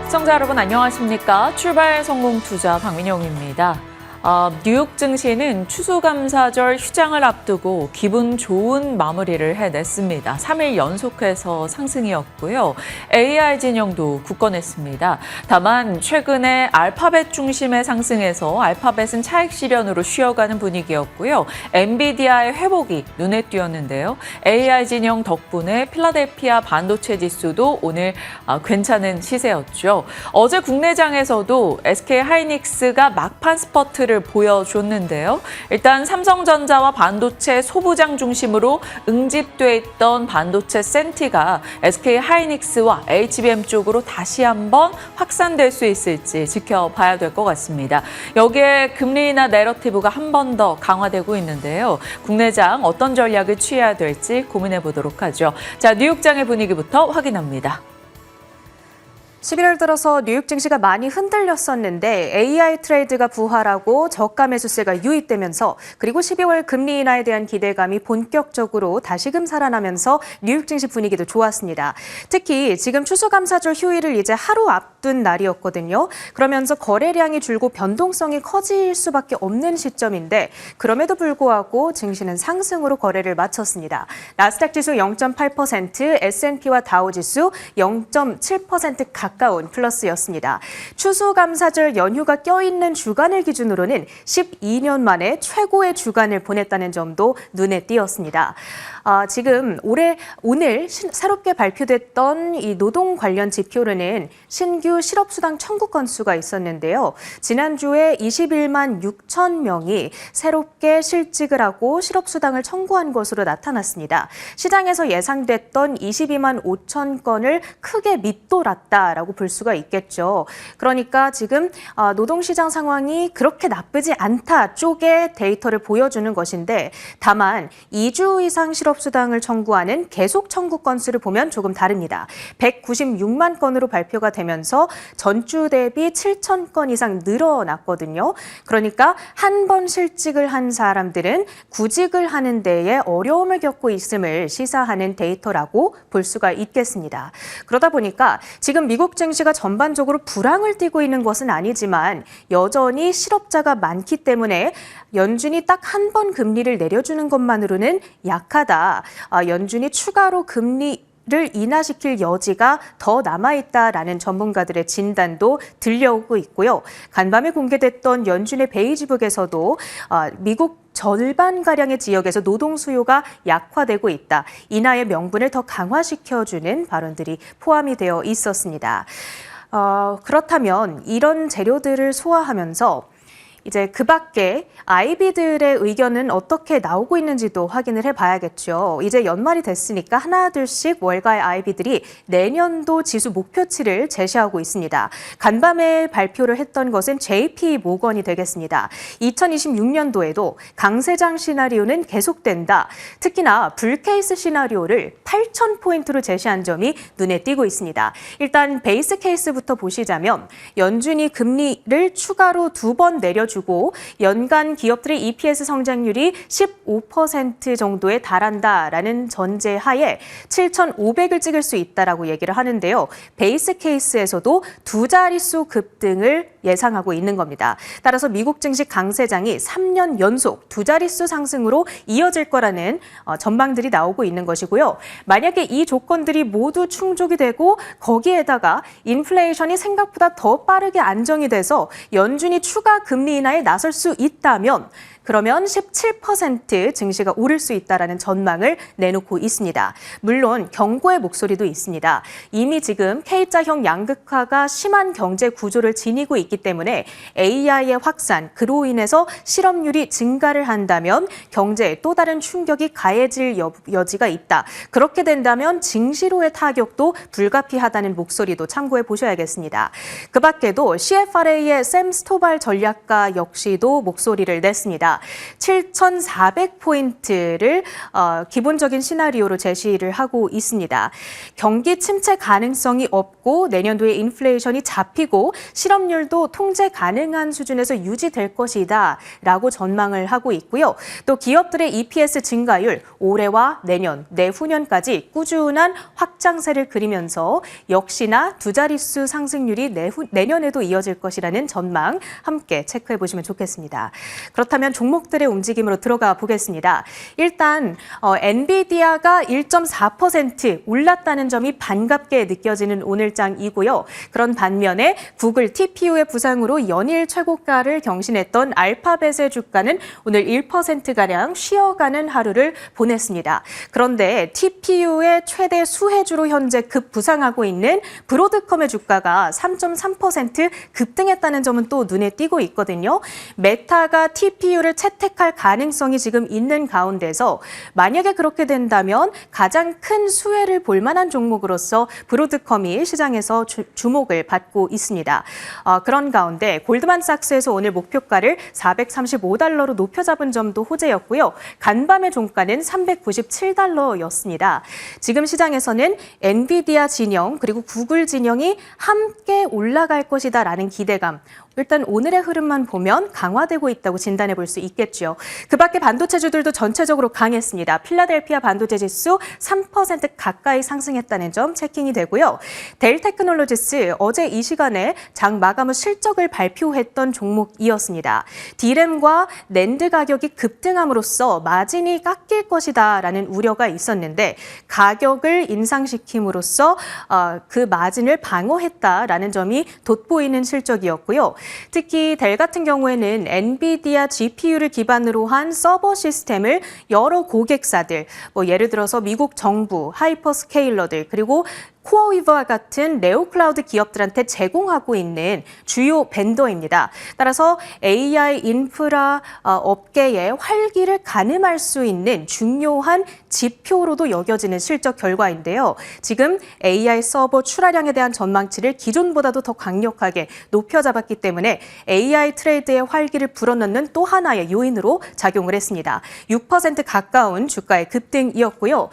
시청자 여러분 안녕하십니까? 출발 성공 투자 박민영입니다. 뉴욕 증시는 추수감사절 휴장을 앞두고 기분 좋은 마무리를 해냈습니다. 3일 연속해서 상승이었고요. AI 진영도 굳건했습니다. 다만 최근에 알파벳 중심의 상승에서 알파벳은 차익 실현으로 쉬어가는 분위기였고요. 엔비디아의 회복이 눈에 띄었는데요. AI 진영 덕분에 필라델피아 반도체 지수도 오늘 괜찮은 시세였죠. 어제 국내장에서도 SK하이닉스가 막판 스퍼트를 보여줬는데요. 일단 삼성전자와 반도체 소부장 중심으로 응집돼 있던 반도체 센티가 SK하이닉스와 HBM 쪽으로 다시 한번 확산될 수 있을지 지켜봐야 될 것 같습니다. 여기에 금리 인하 내러티브가 한 번 더 강화되고 있는데요. 국내장 어떤 전략을 취해야 될지 고민해 보도록 하죠. 자, 뉴욕장의 분위기부터 확인합니다. 11월 들어서 뉴욕 증시가 많이 흔들렸었는데 AI 트레이드가 부활하고 저가 매수세가 유입되면서 그리고 12월 금리 인하에 대한 기대감이 본격적으로 다시금 살아나면서 뉴욕 증시 분위기도 좋았습니다. 특히 지금 추수감사절 휴일을 이제 하루 앞둔 날이었거든요. 그러면서 거래량이 줄고 변동성이 커질 수밖에 없는 시점인데 그럼에도 불구하고 증시는 상승으로 거래를 마쳤습니다. 나스닥 지수 0.8%, S&P와 다우지수 0.7% 가까운 플러스였습니다. 추수감사절 연휴가 껴있는 주간을 기준으로는 12년 만에 최고의 주간을 보냈다는 점도 눈에 띄었습니다. 지금 오늘 새롭게 발표됐던 이 노동 관련 지표로는 신규 실업수당 청구 건수가 있었는데요. 지난주에 21만 6천 명이 새롭게 실직을 하고 실업수당을 청구한 것으로 나타났습니다. 시장에서 예상됐던 22만 5천 건을 크게 밑돌았다라고 볼 수가 있겠죠. 그러니까 지금 노동시장 상황이 그렇게 나쁘지 않다 쪽의 데이터를 보여주는 것인데 다만 2주 이상 실업수당을 청구하는 계속 청구 건수를 보면 조금 다릅니다. 196만 건으로 발표가 되면서 전주 대비 7천 건 이상 늘어났거든요. 그러니까 한 번 실직을 한 사람들은 구직을 하는 데에 어려움을 겪고 있음을 시사하는 데이터라고 볼 수가 있겠습니다. 그러다 보니까 지금 미국 증시가 전반적으로 불황을 띠고 있는 것은 아니지만 여전히 실업자가 많기 때문에 연준이 딱 한 번 금리를 내려주는 것만으로는 약하다. 연준이 추가로 금리를 인하시킬 여지가 더 남아있다라는 전문가들의 진단도 들려오고 있고요. 간밤에 공개됐던 연준의 베이지북에서도 미국 절반가량의 지역에서 노동 수요가 약화되고 있다. 인하의 명분을 더 강화시켜주는 발언들이 포함이 되어 있었습니다. 그렇다면 이런 재료들을 소화하면서 이제 그 밖에 아이비들의 의견은 어떻게 나오고 있는지도 확인을 해봐야겠죠. 이제 연말이 됐으니까 하나 둘씩 월가의 아이비들이 내년도 지수 목표치를 제시하고 있습니다. 간밤에 발표를 했던 것은 JP 모건이 되겠습니다. 2026년도에도 강세장 시나리오는 계속된다. 특히나 불케이스 시나리오를 8,000포인트로 제시한 점이 눈에 띄고 있습니다. 일단 베이스 케이스부터 보시자면 연준이 금리를 추가로 2번 내려주고 연간 기업들의 EPS 성장률이 15% 정도에 달한다라는 전제하에 7,500을 찍을 수 있다라고 얘기를 하는데요. 베이스 케이스에서도 두 자릿수 급등을 예상하고 있는 겁니다. 따라서 미국 증시 강세장이 3년 연속 두 자릿수 상승으로 이어질 거라는 전망들이 나오고 있는 것이고요. 만약에 이 조건들이 모두 충족이 되고 거기에다가 인플레이션이 생각보다 더 빠르게 안정이 돼서 연준이 추가 금리 인하에 나설 수 있다면 그러면 17% 증시가 오를 수 있다라는 전망을 내놓고 있습니다. 물론 경고의 목소리도 있습니다. 이미 지금 K자형 양극화가 심한 경제 구조를 지니고 있기 때문에 AI의 확산, 그로 인해서 실업률이 증가를 한다면 경제에 또 다른 충격이 가해질 여지가 있다. 그렇게 된다면 증시로의 타격도 불가피하다는 목소리도 참고해 보셔야겠습니다. 그 밖에도 CFRA의 샘 스토발 전략가 역시도 목소리를 냈습니다. 있습니다. 7,400포인트를 기본적인 시나리오로 제시를 하고 있습니다. 경기 침체 가능성이 없고 내년도에 인플레이션이 잡히고 실업률도 통제 가능한 수준에서 유지될 것이다 라고 전망을 하고 있고요. 또 기업들의 EPS 증가율 올해와 내년, 내후년까지 꾸준한 확장세를 그리면서 역시나 두 자릿수 상승률이 내년에도 이어질 것이라는 전망 함께 체크해 보시면 좋겠습니다. 그렇다면 종목들의 움직임으로 들어가 보겠습니다. 일단 엔비디아가 1.4% 올랐다는 점이 반갑게 느껴지는 오늘장이고요. 그런 반면에 구글 TPU의 부상으로 연일 최고가를 경신했던 알파벳의 주가는 오늘 1%가량 쉬어가는 하루를 보냈습니다. 그런데 TPU의 최대 수혜주로 현재 급부상하고 있는 브로드컴의 주가가 3.3% 급등했다는 점은 또 눈에 띄고 있거든요. 메타가 TPU를 채택할 가능성이 지금 있는 가운데서 만약에 그렇게 된다면 가장 큰 수혜를 볼 만한 종목으로서 브로드컴이 시장에서 주목을 받고 있습니다. 그런 가운데 골드만삭스에서 오늘 목표가를 435달러로 높여 잡은 점도 호재였고요. 간밤의 종가는 397달러였습니다. 지금 시장에서는 엔비디아 진영 그리고 구글 진영이 함께 올라갈 것이다라는 기대감. 일단 오늘의 흐름만 보면 강화되고 있다고 진단해 볼 수 있겠죠. 그 밖에 반도체주들도 전체적으로 강했습니다. 필라델피아 반도체 지수 3% 가까이 상승했다는 점 체킹이 되고요. 델 테크놀로지스 어제 이 시간에 장 마감 후 실적을 발표했던 종목이었습니다. D램과 낸드 가격이 급등함으로써 마진이 깎일 것이다라는 우려가 있었는데 가격을 인상시킴으로써 그 마진을 방어했다라는 점이 돋보이는 실적이었고요. 특히 델 같은 경우에는 엔비디아 GPU를 기반으로 한 서버 시스템을 여러 고객사들, 예를 들어서 미국 정부, 하이퍼스케일러들, 그리고 코어위버와 같은 네오클라우드 기업들한테 제공하고 있는 주요 벤더입니다. 따라서 AI 인프라 업계의 활기를 가늠할 수 있는 중요한 지표로도 여겨지는 실적 결과인데요. 지금 AI 서버 출하량에 대한 전망치를 기존보다도 더 강력하게 높여 잡았기 때문에 AI 트레이드의 활기를 불어넣는 또 하나의 요인으로 작용을 했습니다. 6% 가까운 주가의 급등이었고요.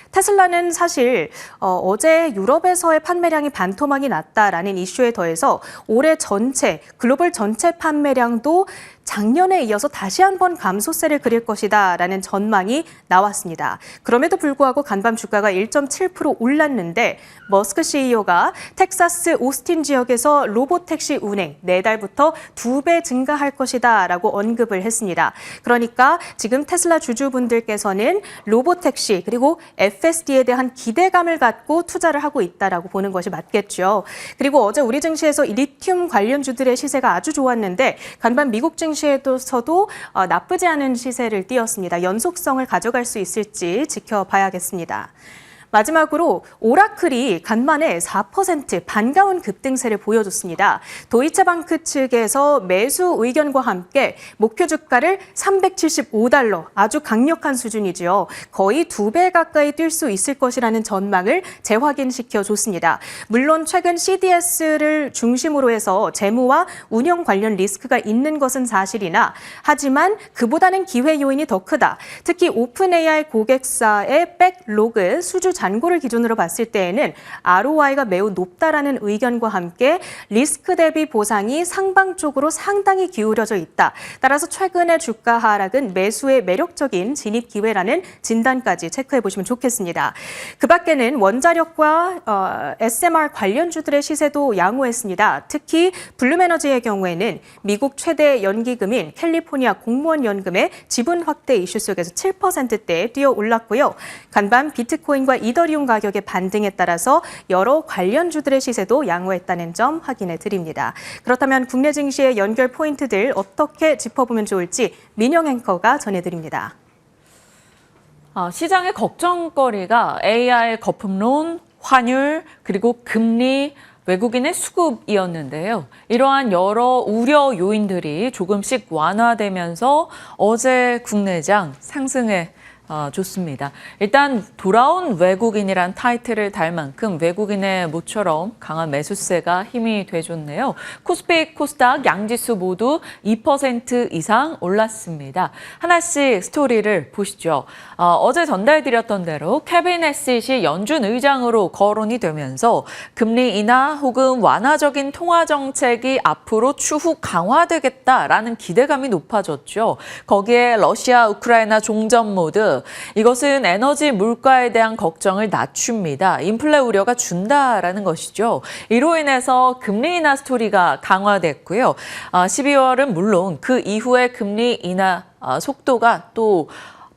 테슬라는 사실 어제 유럽에서의 판매량이 반토막이 났다라는 이슈에 더해서 올해 전체, 글로벌 전체 판매량도 작년에 이어서 다시 한번 감소세를 그릴 것이다라는 전망이 나왔습니다. 그럼에도 불구하고 간밤 주가가 1.7% 올랐는데 머스크 CEO가 텍사스 오스틴 지역에서 로보택시 운행 내달부터 2배 증가할 것이다라고 언급을 했습니다. 그러니까 지금 테슬라 주주분들께서는 로보택시 그리고 FSD에 대한 기대감을 갖고 투자를 하고 있다라고 보는 것이 맞겠죠. 그리고 어제 우리 증시에서 리튬 관련주들의 시세가 아주 좋았는데 간밤 미국 증시에서도 나쁘지 않은 시세를 띄었습니다. 연속성을 가져갈 수 있을지 지켜봐야겠습니다. 마지막으로 오라클이 간만에 4% 반가운 급등세를 보여줬습니다. 도이체방크 측에서 매수 의견과 함께 목표 주가를 375달러, 아주 강력한 수준이죠. 거의 2배 가까이 뛸 수 있을 것이라는 전망을 재확인시켜줬습니다. 물론 최근 CDS를 중심으로 해서 재무와 운영 관련 리스크가 있는 것은 사실이나 하지만 그보다는 기회 요인이 더 크다. 특히 오픈AI 고객사의 백로그 수주 잔고를 기준으로 봤을 때에는 ROI가 매우 높다라는 의견과 함께 리스크 대비 보상이 상방 쪽으로 상당히 기울어져 있다. 따라서 최근의 주가 하락은 매수의 매력적인 진입 기회라는 진단까지 체크해 보시면 좋겠습니다. 그 밖에는 원자력과 SMR 관련주들의 시세도 양호했습니다. 특히 블룸에너지의 경우에는 미국 최대 연기금인 캘리포니아 공무원 연금의 지분 확대 이슈 속에서 7%대에 뛰어 올랐고요. 간밤 비트코인과 이더리움 가격의 반등에 따라서 여러 관련주들의 시세도 양호했다는 점 확인해 드립니다. 그렇다면 국내 증시의 연결 포인트들 어떻게 짚어보면 좋을지 민영 앵커가 전해드립니다. 시장의 걱정거리가 AI 거품론, 환율, 그리고 금리, 외국인의 수급이었는데요. 이러한 여러 우려 요인들이 조금씩 완화되면서 어제 국내장 상승에 좋습니다. 일단 돌아온 외국인이란 타이틀을 달 만큼 외국인의 모처럼 강한 매수세가 힘이 돼줬네요. 코스피, 코스닥, 양지수 모두 2% 이상 올랐습니다. 하나씩 스토리를 보시죠. 어제 전달드렸던 대로 케빈 해싯이 연준 의장으로 거론이 되면서 금리 인하 혹은 완화적인 통화 정책이 앞으로 추후 강화되겠다라는 기대감이 높아졌죠. 거기에 러시아, 우크라이나 종전 모드 이것은 에너지 물가에 대한 걱정을 낮춥니다. 인플레 우려가 준다라는 것이죠. 이로 인해서 금리 인하 스토리가 강화됐고요. 12월은 물론 그 이후에 금리 인하 속도가 또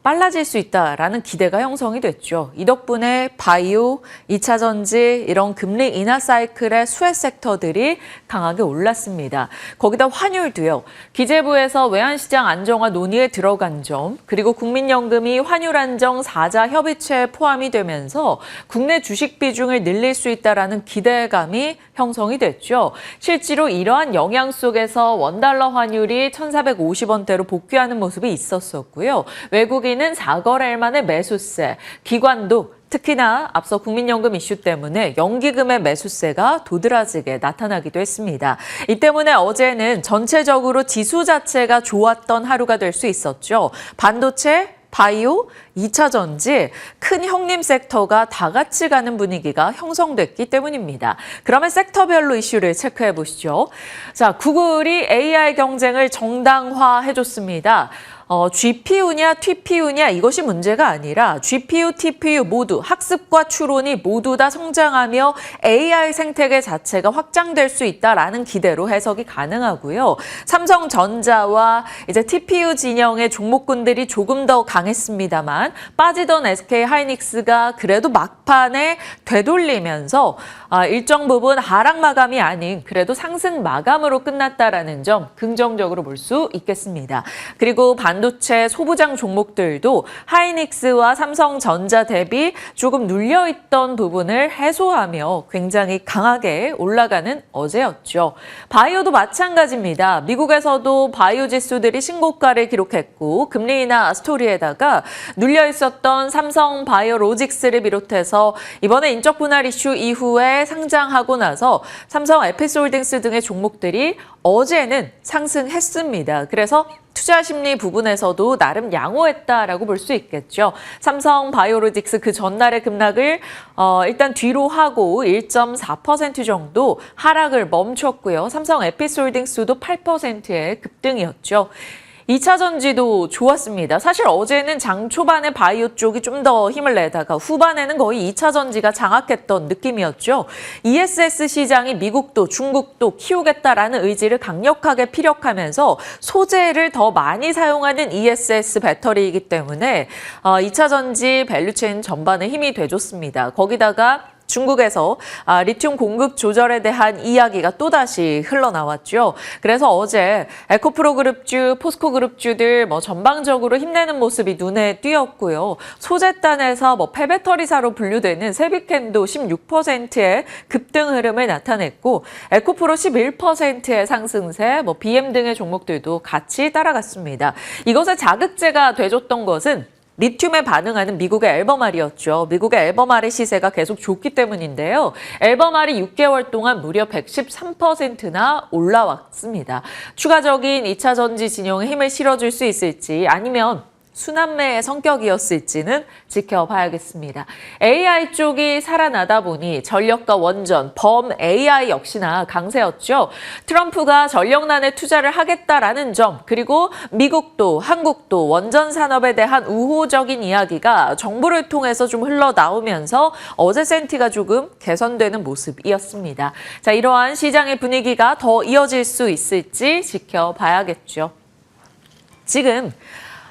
빨라질 수 있다라는 기대가 형성이 됐죠. 이 덕분에 바이오, 2차 전지 이런 금리 인하 사이클의 수혜 섹터들이 강하게 올랐습니다. 거기다 환율도요. 기재부에서 외환시장 안정화 논의에 들어간 점, 그리고 국민연금이 환율 안정 4자 협의체에 포함이 되면서 국내 주식 비중을 늘릴 수 있다라는 기대감이 형성이 됐죠. 실제로 이러한 영향 속에서 원달러 환율이 1,450원대로 복귀하는 모습이 있었었고요. 외국인은 4거래일 만에 매수세, 기관도 특히나 앞서 국민연금 이슈 때문에 연기금의 매수세가 도드라지게 나타나기도 했습니다. 이 때문에 어제는 전체적으로 지수 자체가 좋았던 하루가 될 수 있었죠. 반도체, 바이오, 2차 전지, 큰 형님 섹터가 다 같이 가는 분위기가 형성됐기 때문입니다. 그러면 섹터별로 이슈를 체크해 보시죠. 자, 구글이 AI 경쟁을 정당화해줬습니다. GPU냐 TPU냐 이것이 문제가 아니라 GPU, TPU 모두 학습과 추론이 모두 다 성장하며 AI 생태계 자체가 확장될 수 있다라는 기대로 해석이 가능하고요. 삼성전자와 이제 TPU 진영의 종목군들이 조금 더 강했습니다만 빠지던 SK 하이닉스가 그래도 막판에 되돌리면서 일정 부분 하락 마감이 아닌 그래도 상승 마감으로 끝났다라는 점 긍정적으로 볼 수 있겠습니다. 그리고 반도체 소부장 종목들도 하이닉스와 삼성전자 대비 조금 눌려있던 부분을 해소하며 굉장히 강하게 올라가는 어제였죠. 바이오도 마찬가지입니다. 미국에서도 바이오 지수들이 신고가를 기록했고 금리 인하 스토리에다가 눌려있었던 삼성 바이오로직스를 비롯해서 이번에 인적 분할 이슈 이후에 상장하고 나서 삼성 에피스홀딩스 등의 종목들이 어제는 상승했습니다. 그래서 투자 심리 부분에서도 나름 양호했다라고 볼 수 있겠죠. 삼성 바이오로직스 그 전날의 급락을 일단 뒤로 하고 1.4% 정도 하락을 멈췄고요. 삼성 에피스홀딩스도 8%의 급등이었죠. 2차 전지도 좋았습니다. 사실 어제는 장 초반에 바이오 쪽이 좀 더 힘을 내다가 후반에는 거의 2차 전지가 장악했던 느낌이었죠. ESS 시장이 미국도 중국도 키우겠다라는 의지를 강력하게 피력하면서 소재를 더 많이 사용하는 ESS 배터리이기 때문에 2차 전지 밸류체인 전반에 힘이 돼줬습니다. 거기다가 중국에서 리튬 공급 조절에 대한 이야기가 또다시 흘러나왔죠. 그래서 어제 에코프로 그룹주, 포스코 그룹주들 전방적으로 힘내는 모습이 눈에 띄었고요. 소재단에서 폐배터리사로 분류되는 세비캔도 16%의 급등 흐름을 나타냈고 에코프로 11%의 상승세, BM 등의 종목들도 같이 따라갔습니다. 이것의 자극제가 돼줬던 것은 리튬에 반응하는 미국의 앨범알이었죠. 미국의 앨범알의 시세가 계속 좋기 때문인데요. 앨범알이 6개월 동안 무려 113%나 올라왔습니다. 추가적인 2차 전지 진영에 힘을 실어줄 수 있을지 아니면 순환매의 성격이었을지는 지켜봐야겠습니다. AI 쪽이 살아나다 보니 전력과 원전, 범 AI 역시나 강세였죠. 트럼프가 전력난에 투자를 하겠다라는 점, 그리고 미국도 한국도 원전 산업에 대한 우호적인 이야기가 정부를 통해서 좀 흘러나오면서 어제 센티가 조금 개선되는 모습이었습니다. 자, 이러한 시장의 분위기가 더 이어질 수 있을지 지켜봐야겠죠. 지금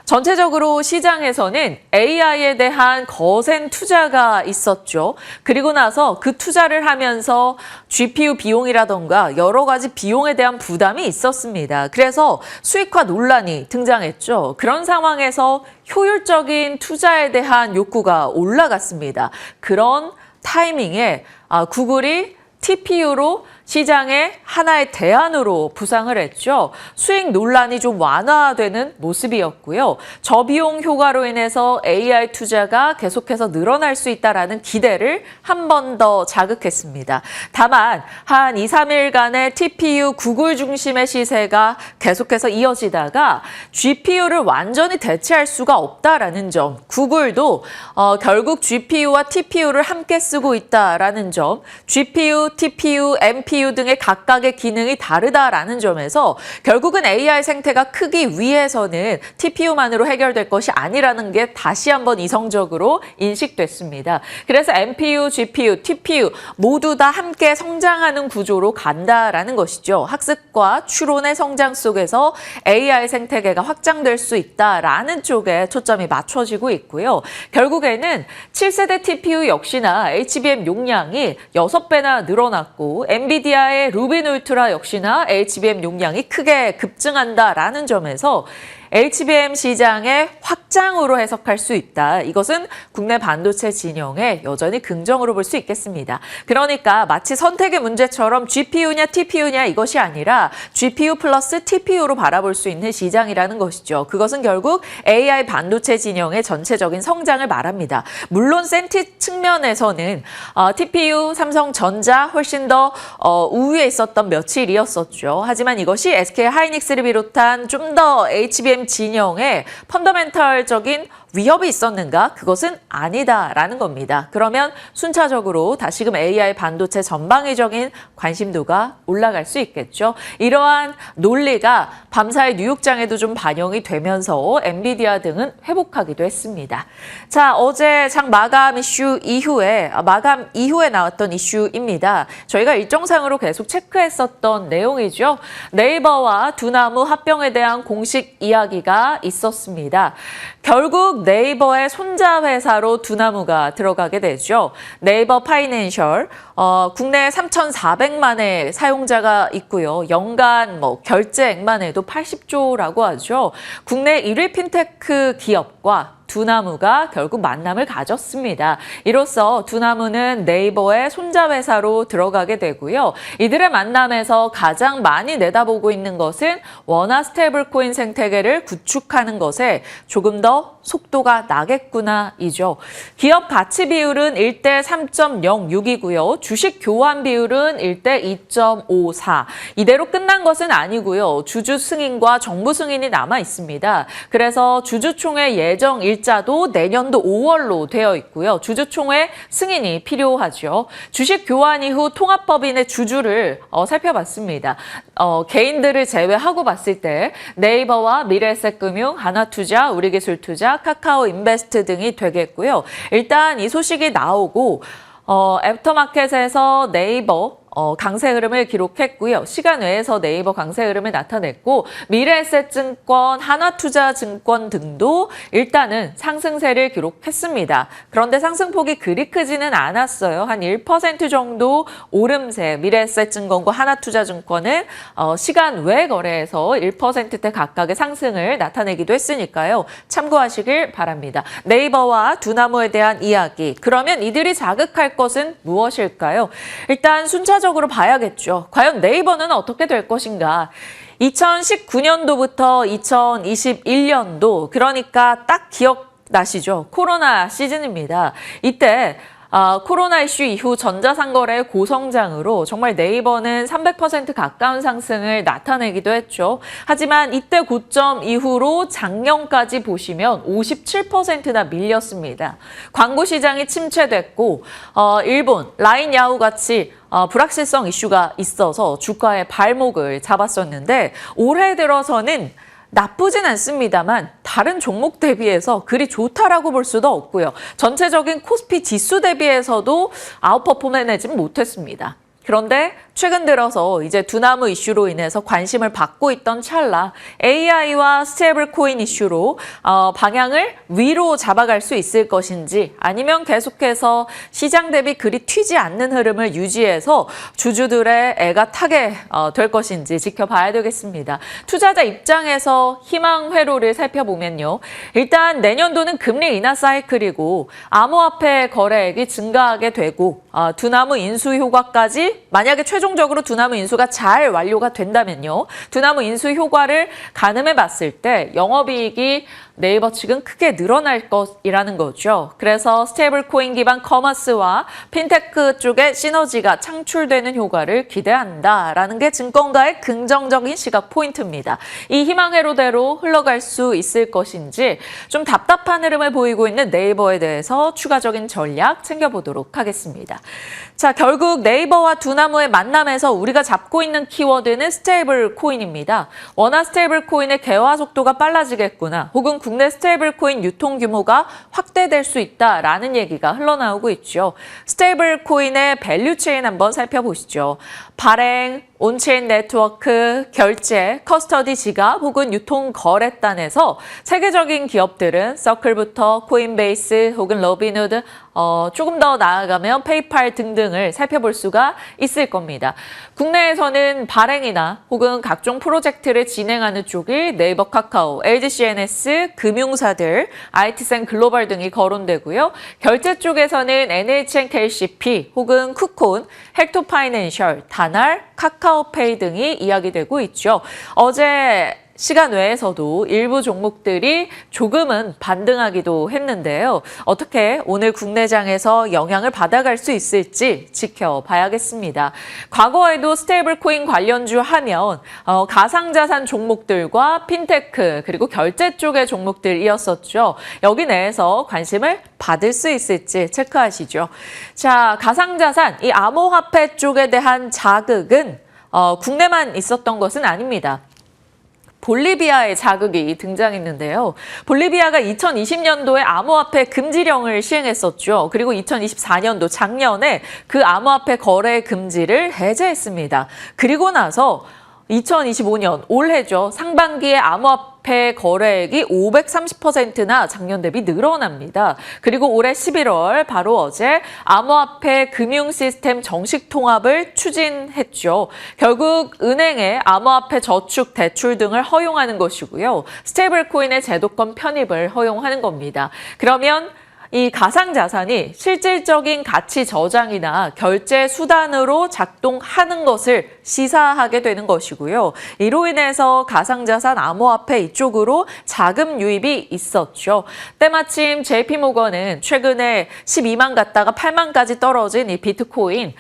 전체적으로 시장에서는 AI에 대한 거센 투자가 있었죠. 그리고 나서 그 투자를 하면서 GPU 비용이라던가 여러 가지 비용에 대한 부담이 있었습니다. 그래서 수익화 논란이 등장했죠. 그런 상황에서 효율적인 투자에 대한 욕구가 올라갔습니다. 그런 타이밍에 구글이 TPU로 시장의 하나의 대안으로 부상을 했죠. 수익 논란이 좀 완화되는 모습이었고요. 저비용 효과로 인해서 AI 투자가 계속해서 늘어날 수 있다라는 기대를 한 번 더 자극했습니다. 다만 한 2, 3일간의 TPU 구글 중심의 시세가 계속해서 이어지다가 GPU를 완전히 대체할 수가 없다라는 점, 구글도 결국 GPU와 TPU를 함께 쓰고 있다라는 점, GPU, TPU, NPU 등의 각각의 기능이 다르다라는 점에서 결국은 AI 생태가 크기 위해서는 TPU만으로 해결될 것이 아니라는 게 다시 한번 이성적으로 인식됐습니다. 그래서 NPU, GPU, TPU 모두 다 함께 성장하는 구조로 간다라는 것이죠. 학습과 추론의 성장 속에서 AI 생태계가 확장될 수 있다라는 쪽에 초점이 맞춰지고 있고요. 결국에는 7세대 TPU 역시나 HBM 용량이 6배나 늘어났고 엔비디아의 루빈 울트라 역시나 HBM 용량이 크게 급증한다라는 점에서 HBM 시장의 확장으로 해석할 수 있다. 이것은 국내 반도체 진영에 여전히 긍정으로 볼 수 있겠습니다. 그러니까 마치 선택의 문제처럼 GPU냐 TPU냐 이것이 아니라 GPU 플러스 TPU로 바라볼 수 있는 시장이라는 것이죠. 그것은 결국 AI 반도체 진영의 전체적인 성장을 말합니다. 물론 센티 측면에서는 TPU, 삼성전자 훨씬 더 우위에 있었던 며칠이었었죠. 하지만 이것이 SK 하이닉스를 비롯한 좀 더 HBM 진영에 펀더멘털적인 위협이 있었는가? 그것은 아니다라는 겁니다. 그러면 순차적으로 다시금 AI 반도체 전방위적인 관심도가 올라갈 수 있겠죠. 이러한 논리가 밤사이 뉴욕장에도 좀 반영이 되면서 엔비디아 등은 회복하기도 했습니다. 자, 어제 장 마감 이후에 나왔던 이슈입니다. 저희가 일정상으로 계속 체크했었던 내용이죠. 네이버와 두나무 합병에 대한 공식 이야기가 있었습니다. 결국 네이버의 손자 회사로 두나무가 들어가게 되죠. 네이버 파이낸셜, 국내 3,400만의 사용자가 있고요. 연간 결제액만 해도 80조라고 하죠. 국내 1위 핀테크 기업과 두나무가 결국 만남을 가졌습니다. 이로써 두나무는 네이버의 손자 회사로 들어가게 되고요. 이들의 만남에서 가장 많이 내다보고 있는 것은 원화 스테이블코인 생태계를 구축하는 것에 조금 더 속도가 나겠구나이죠. 기업 가치 비율은 1대 3.06이고요. 주식 교환 비율은 1대 2.54. 이대로 끝난 것은 아니고요. 주주 승인과 정부 승인이 남아 있습니다. 그래서 주주총회 예정 일자도 내년도 5월로 되어 있고요. 주주총회 승인이 필요하죠. 주식 교환 이후 통합법인의 주주를 살펴봤습니다. 개인들을 제외하고 봤을 때 네이버와 미래에셋금융, 하나투자, 우리기술투자, 카카오 인베스트 등이 되겠고요. 일단 이 소식이 나오고 애프터마켓에서 네이버 강세 흐름을 기록했고요. 시간 외에서 네이버 강세 흐름을 나타냈고 미래에셋증권, 하나투자증권 등도 일단은 상승세를 기록했습니다. 그런데 상승폭이 그리 크지는 않았어요. 한 1% 정도 오름세, 미래에셋증권과 하나투자증권은 시간 외 거래에서 1%대 각각의 상승을 나타내기도 했으니까요. 참고하시길 바랍니다. 네이버와 두나무에 대한 이야기. 그러면 이들이 자극할 것은 무엇일까요? 일단 순차적으로 봐야겠죠. 과연 네이버는 어떻게 될 것인가? 2019년도부터 2021년도, 그러니까 딱 기억나시죠? 코로나 시즌입니다. 이때 코로나 이슈 이후 전자상거래의 고성장으로 정말 네이버는 300% 가까운 상승을 나타내기도 했죠. 하지만 이때 고점 이후로 작년까지 보시면 57%나 밀렸습니다. 광고 시장이 침체됐고 일본, 라인 야후 같이 불확실성 이슈가 있어서 주가의 발목을 잡았었는데 올해 들어서는 나쁘진 않습니다만 다른 종목 대비해서 그리 좋다라고 볼 수도 없고요. 전체적인 코스피 지수 대비해서도 아웃퍼폼 해내진 못했습니다. 그런데 최근 들어서 이제 두나무 이슈로 인해서 관심을 받고 있던 찰나 AI와 스테이블 코인 이슈로 방향을 위로 잡아갈 수 있을 것인지 아니면 계속해서 시장 대비 그리 튀지 않는 흐름을 유지해서 주주들의 애가 타게 될 것인지 지켜봐야 되겠습니다. 투자자 입장에서 희망 회로를 살펴보면요. 일단 내년도는 금리 인하 사이클이고 암호화폐 거래액이 증가하게 되고 두나무 인수 효과까지 만약에 최종적으로 두나무 인수가 잘 완료가 된다면요. 두나무 인수 효과를 가늠해 봤을 때 영업이익이 네이버 측은 크게 늘어날 것이라는 거죠. 그래서 스테이블 코인 기반 커머스와 핀테크 쪽에 시너지가 창출되는 효과를 기대한다라는 게 증권가의 긍정적인 시각 포인트입니다. 이 희망회로대로 흘러갈 수 있을 것인지 좀 답답한 흐름을 보이고 있는 네이버에 대해서 추가적인 전략 챙겨보도록 하겠습니다. 자, 결국 네이버와 두나무의 만남에서 우리가 잡고 있는 키워드는 스테이블 코인입니다. 워낙 스테이블 코인의 개화 속도가 빨라지겠구나. 혹은 국내 스테이블 코인 유통 규모가 확대될 수 있다라는 얘기가 흘러나오고 있죠. 스테이블 코인의 밸류 체인 한번 살펴보시죠. 발행, 온체인 네트워크, 결제, 커스터디 지갑 혹은 유통 거래단에서 세계적인 기업들은 서클부터 코인베이스 혹은 러빈후드 조금 더 나아가면 페이팔 등등을 살펴볼 수가 있을 겁니다. 국내에서는 발행이나 혹은 각종 프로젝트를 진행하는 쪽이 네이버, 카카오, LGCNS, 금융사들, IT센 글로벌 등이 거론되고요. 결제 쪽에서는 NHNKCP 혹은 쿠콘, 헥토파이낸셜, 다날, 카카오페이 등이 이야기되고 있죠. 어제 시간 외에서도 일부 종목들이 조금은 반등하기도 했는데요. 어떻게 오늘 국내장에서 영향을 받아갈 수 있을지 지켜봐야겠습니다. 과거에도 스테이블 코인 관련주 하면 가상자산 종목들과 핀테크 그리고 결제 쪽의 종목들이었었죠. 여기 내에서 관심을 받을 수 있을지 체크하시죠. 자, 가상자산, 이 암호화폐 쪽에 대한 자극은 국내만 있었던 것은 아닙니다. 볼리비아의 자극이 등장했는데요. 볼리비아가 2020년도에 암호화폐 금지령을 시행했었죠. 그리고 2024년도 작년에 그 암호화폐 거래 금지를 해제했습니다. 그리고 나서 2025년 올해죠. 상반기에 암호화폐 거래액이 530%나 작년 대비 늘어납니다. 그리고 올해 11월 바로 어제 암호화폐 금융 시스템 정식 통합을 추진했죠. 결국 은행에 암호화폐 저축 대출 등을 허용하는 것이고요. 스테이블 코인의 제도권 편입을 허용하는 겁니다. 그러면 이 가상자산이 실질적인 가치 저장이나 결제 수단으로 작동하는 것을 시사하게 되는 것이고요. 이로 인해서 가상자산 암호화폐 이쪽으로 자금 유입이 있었죠. 때마침 JP모건은 최근에 12만 갔다가 8만까지 떨어진 이 비트코인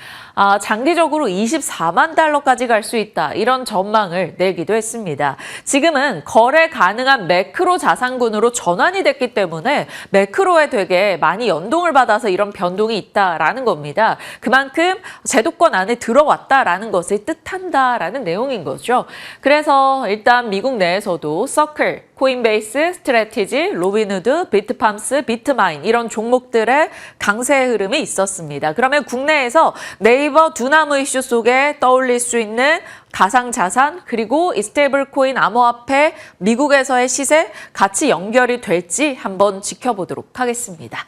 장기적으로 24만 달러까지 갈 수 있다. 이런 전망을 내기도 했습니다. 지금은 거래 가능한 매크로 자산군으로 전환이 됐기 때문에 매크로에 되게 많이 연동을 받아서 이런 변동이 있다라는 겁니다. 그만큼 제도권 안에 들어왔다라는 것을 뜻한다라는 내용인 거죠. 그래서 일단 미국 내에서도 서클, 코인베이스, 스트래티지, 로빈후드, 비트팜스, 비트마인 이런 종목들의 강세 흐름이 있었습니다. 그러면 국내에서 네이버 두나무 이슈 속에 떠올릴 수 있는 가상자산 그리고 이 스테이블 코인 암호화폐 미국에서의 시세 같이 연결이 될지 한번 지켜보도록 하겠습니다.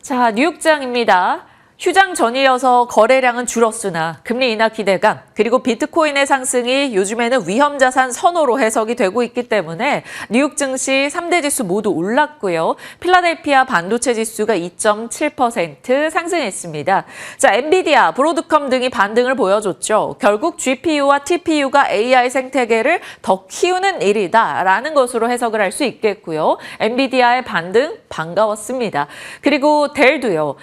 자, 뉴욕장입니다. 휴장 전이어서 거래량은 줄었으나 금리 인하 기대감 그리고 비트코인의 상승이 요즘에는 위험자산 선호로 해석이 되고 있기 때문에 뉴욕 증시 3대 지수 모두 올랐고요. 필라델피아 반도체 지수가 2.7% 상승했습니다. 자, 엔비디아, 브로드컴 등이 반등을 보여줬죠. 결국 GPU와 TPU가 AI 생태계를 더 키우는 일이다라는 것으로 해석을 할 수 있겠고요. 엔비디아의 반등 반가웠습니다. 그리고 델도요.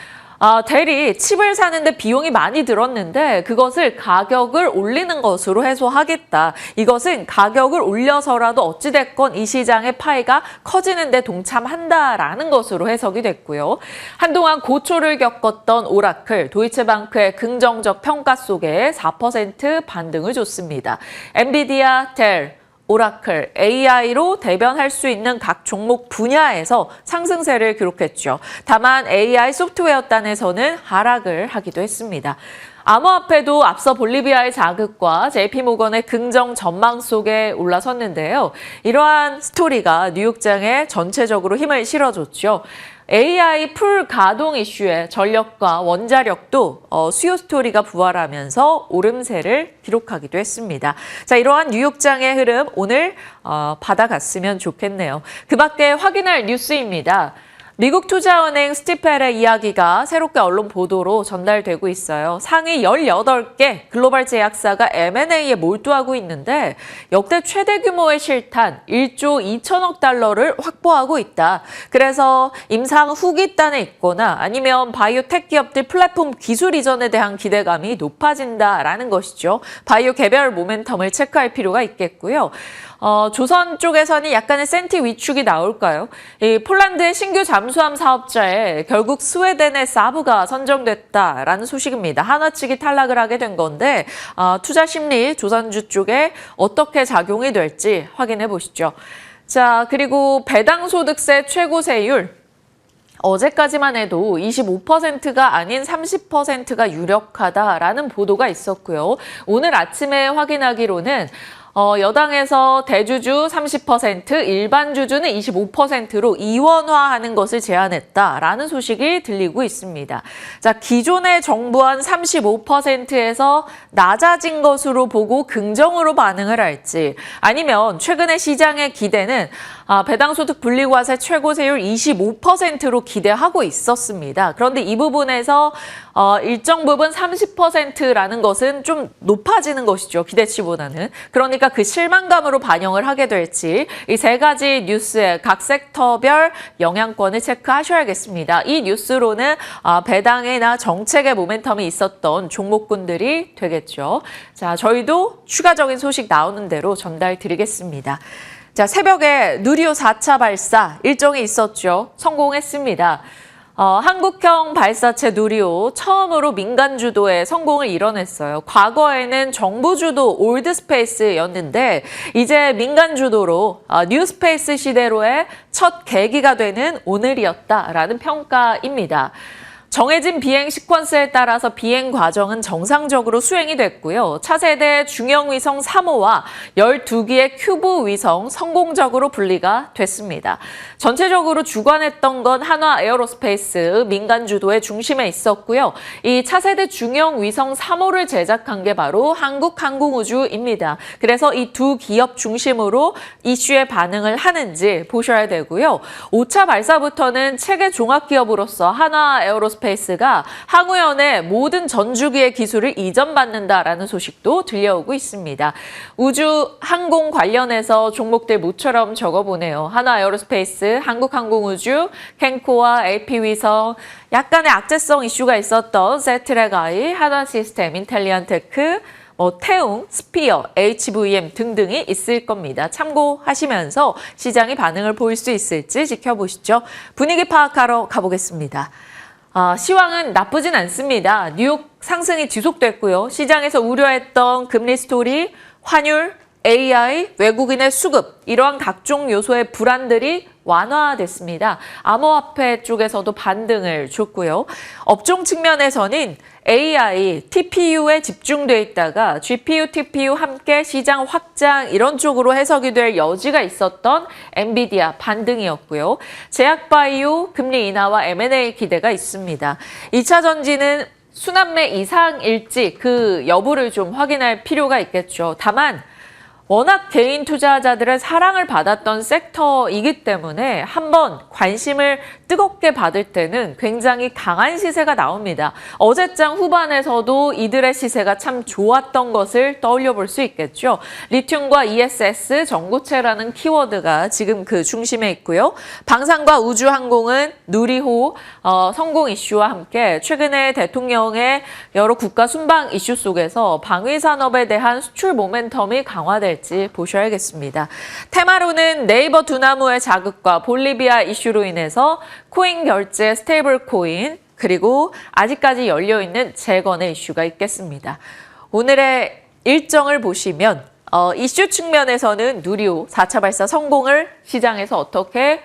델이 칩을 사는데 비용이 많이 들었는데 그것을 가격을 올리는 것으로 해소하겠다. 이것은 가격을 올려서라도 어찌됐건 이 시장의 파이가 커지는 데 동참한다라는 것으로 해석이 됐고요. 한동안 고초를 겪었던 오라클, 도이체방크의 긍정적 평가 속에 4% 반등을 줬습니다. 엔비디아, 델, 오라클, AI로 대변할 수 있는 각 종목 분야에서 상승세를 기록했죠. 다만 AI 소프트웨어단에서는 하락을 하기도 했습니다. 암호화폐도 앞서 볼리비아의 자극과 JP모건의 긍정 전망 속에 올라섰는데요. 이러한 스토리가 뉴욕장에 전체적으로 힘을 실어줬죠. AI 풀 가동 이슈에 전력과 원자력도 수요 스토리가 부활하면서 오름세를 기록하기도 했습니다. 자, 이러한 뉴욕장의 흐름 오늘 받아갔으면 좋겠네요. 그 밖에 확인할 뉴스입니다. 미국 투자은행 스티펠의 이야기가 새롭게 언론 보도로 전달되고 있어요. 상위 18개 글로벌 제약사가 M&A에 몰두하고 있는데 역대 최대 규모의 실탄 1조 2천억 달러를 확보하고 있다. 그래서 임상 후기단에 있거나 아니면 바이오텍 기업들 플랫폼 기술 이전에 대한 기대감이 높아진다라는 것이죠. 바이오 개별 모멘텀을 체크할 필요가 있겠고요. 조선 쪽에서는 약간의 센티 위축이 나올까요? 이 폴란드의 신규 잠수함 사업자에 결국 스웨덴의 사브가 선정됐다라는 소식입니다. 한화 측이 탈락을 하게 된 건데 투자 심리 조선주 쪽에 어떻게 작용이 될지 확인해 보시죠. 자, 그리고 배당소득세 최고세율. 어제까지만 해도 25%가 아닌 30%가 유력하다라는 보도가 있었고요. 오늘 아침에 확인하기로는 여당에서 대주주 30%, 일반 주주는 25%로 이원화하는 것을 제안했다라는 소식이 들리고 있습니다. 자, 기존의 정부안 35%에서 낮아진 것으로 보고 긍정으로 반응을 할지 아니면 최근에 시장의 기대는 배당소득 분리과세 최고세율 25%로 기대하고 있었습니다. 그런데 이 부분에서 일정 부분 30%라는 것은 좀 높아지는 것이죠. 기대치보다는. 그러니까 그 실망감으로 반영을 하게 될지 이 세 가지 뉴스의 각 섹터별 영향권을 체크하셔야겠습니다. 이 뉴스로는 배당이나 정책의 모멘텀이 있었던 종목군들이 되겠죠. 자, 저희도 추가적인 소식 나오는 대로 전달 드리겠습니다. 자, 새벽에 누리호 4차 발사 일정이 있었죠. 성공했습니다. 한국형 발사체 누리호 처음으로 민간 주도에 성공을 이뤄냈어요. 과거에는 정부 주도 올드스페이스였는데 이제 민간 주도로 뉴스페이스 시대로의 첫 계기가 되는 오늘이었다라는 평가입니다. 정해진 비행 시퀀스에 따라서 비행 과정은 정상적으로 수행이 됐고요. 차세대 중형 위성 3호와 12기의 큐브 위성 성공적으로 분리가 됐습니다. 전체적으로 주관했던 건 한화 에어로스페이스 민간 주도의 중심에 있었고요. 이 차세대 중형 위성 3호를 제작한 게 바로 한국항공우주입니다. 그래서 이 두 기업 중심으로 이슈에 반응을 하는지 보셔야 되고요. 5차 발사부터는 체계 종합기업으로서 한화 에어로스페이스가 항우연의 모든 전주기의 기술을 이전받는다라는 소식도 들려오고 있습니다. 우주 항공 관련해서 종목들 모처럼 적어보네요. 한화 에어로스페이스, 한국항공우주, 캔코와 AP위성, 약간의 악재성 이슈가 있었던 세트랙아이, 한화시스템, 인텔리안테크, 태웅, 스피어, HVM 등등이 있을 겁니다. 참고하시면서 시장이 반응을 보일 수 있을지 지켜보시죠. 분위기 파악하러 가보겠습니다. 시황은 나쁘진 않습니다. 뉴욕 상승이 지속됐고요. 시장에서 우려했던 금리 스토리, 환율, AI, 외국인의 수급 이러한 각종 요소의 불안들이 완화됐습니다. 암호화폐 쪽에서도 반등을 줬고요. 업종 측면에서는 AI, TPU에 집중돼 있다가 GPU, TPU 함께 시장 확장 이런 쪽으로 해석이 될 여지가 있었던 엔비디아 반등이었고요. 제약바이오, 금리 인하와 M&A 기대가 있습니다. 2차 전지는 순환매 이상일지 그 여부를 좀 확인할 필요가 있겠죠. 다만 워낙 개인 투자자들의 사랑을 받았던 섹터이기 때문에 한번 관심을 뜨겁게 받을 때는 굉장히 강한 시세가 나옵니다. 어제장 후반에서도 이들의 시세가 참 좋았던 것을 떠올려 볼 수 있겠죠. 리튬과 ESS, 전고체라는 키워드가 지금 그 중심에 있고요. 방산과 우주항공은 누리호 성공 이슈와 함께 최근에 대통령의 여러 국가 순방 이슈 속에서 방위산업에 대한 수출 모멘텀이 강화될지 보셔야겠습니다. 테마로는 네이버 두나무의 자극과 볼리비아 이슈로 인해서 코인 결제, 스테이블 코인, 그리고 아직까지 열려있는 재건의 이슈가 있겠습니다. 오늘의 일정을 보시면 이슈 측면에서는 누리호 4차 발사 성공을 시장에서 어떻게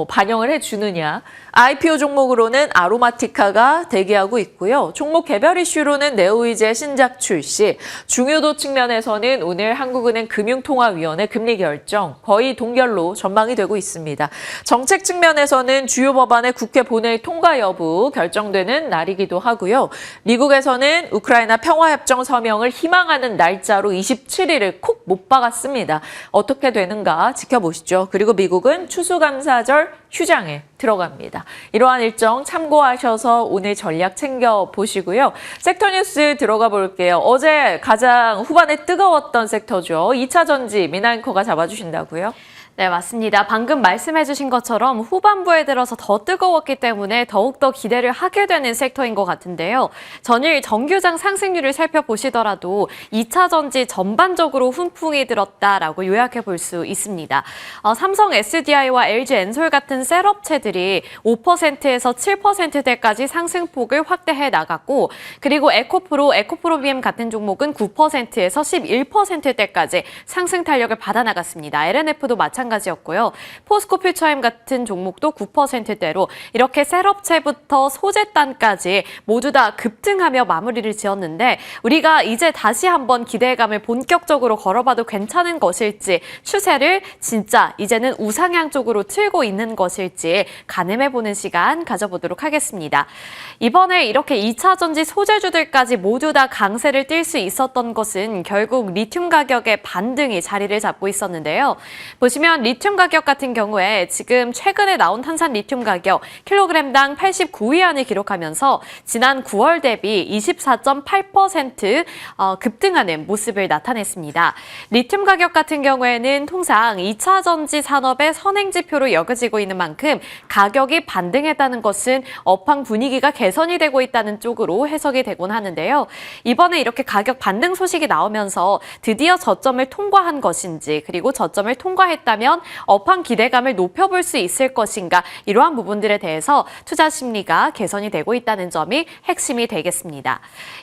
반영을 해주느냐. IPO 종목으로는 아로마티카가 대기하고 있고요. 종목 개별 이슈로는 네오이제 신작 출시, 중요도 측면에서는 오늘 한국은행 금융통화위원회 금리 결정 거의 동결로 전망이 되고 있습니다. 정책 측면에서는 주요 법안의 국회 본회의 통과 여부 결정되는 날이기도 하고요. 미국에서는 우크라이나 평화협정 서명을 희망하는 날짜로 27일을 콕 못 박았습니다. 어떻게 되는가 지켜보시죠. 그리고 미국은 추수감사절 휴장에 들어갑니다. 이러한 일정 참고하셔서 오늘 전략 챙겨보시고요. 섹터 뉴스 들어가 볼게요. 어제 가장 후반에 뜨거웠던 섹터죠. 2차 전지 미나앵커가 잡아주신다고요? 네, 맞습니다. 방금 말씀해주신 것처럼 후반부에 들어서 더 뜨거웠기 때문에 더욱더 기대를 하게 되는 섹터인 것 같은데요. 전일 정규장 상승률을 살펴보시더라도 2차 전지 전반적으로 훈풍이 들었다라고 요약해 볼 수 있습니다. 삼성 SDI와 LG 엔솔 같은 셀업체들이 5%에서 7%대까지 상승폭을 확대해 나갔고, 그리고 에코프로, 에코프로비엠 같은 종목은 9%에서 11%대까지 상승 탄력을 받아나갔습니다. LNF도 마찬가지였고요. 포스코 퓨처엠 같은 종목도 9%대로 이렇게 셀업체부터 소재단까지 모두 다 급등하며 마무리를 지었는데, 우리가 이제 다시 한번 기대감을 본격적으로 걸어봐도 괜찮은 것일지, 추세를 진짜 이제는 우상향 쪽으로 틀고 있는 것일지 가늠해보는 시간 가져보도록 하겠습니다. 이번에 이렇게 2차 전지 소재주들까지 모두 다 강세를 띨 수 있었던 것은 결국 리튬 가격의 반등이 자리를 잡고 있었는데요. 보시면 리튬 가격 같은 경우에 지금 최근에 나온 탄산 리튬 가격 킬로그램당 89위안을 기록하면서 지난 9월 대비 24.8% 급등하는 모습을 나타냈습니다. 리튬 가격 같은 경우에는 통상 2차 전지 산업의 선행지표로 여겨지고 있는 만큼 가격이 반등했다는 것은 업황 분위기가 개선이 되고 있다는 쪽으로 해석이 되곤 하는데요. 이번에 이렇게 가격 반등 소식이 나오면서 드디어 저점을 통과한 것인지, 그리고 저점을 통과했다면 업황 기대감을 높여볼 수 있을 것인가, 이러한 부분들에 대해서 투자 심리가 개선이 되고 있다는 점이 핵심이 되겠습니다.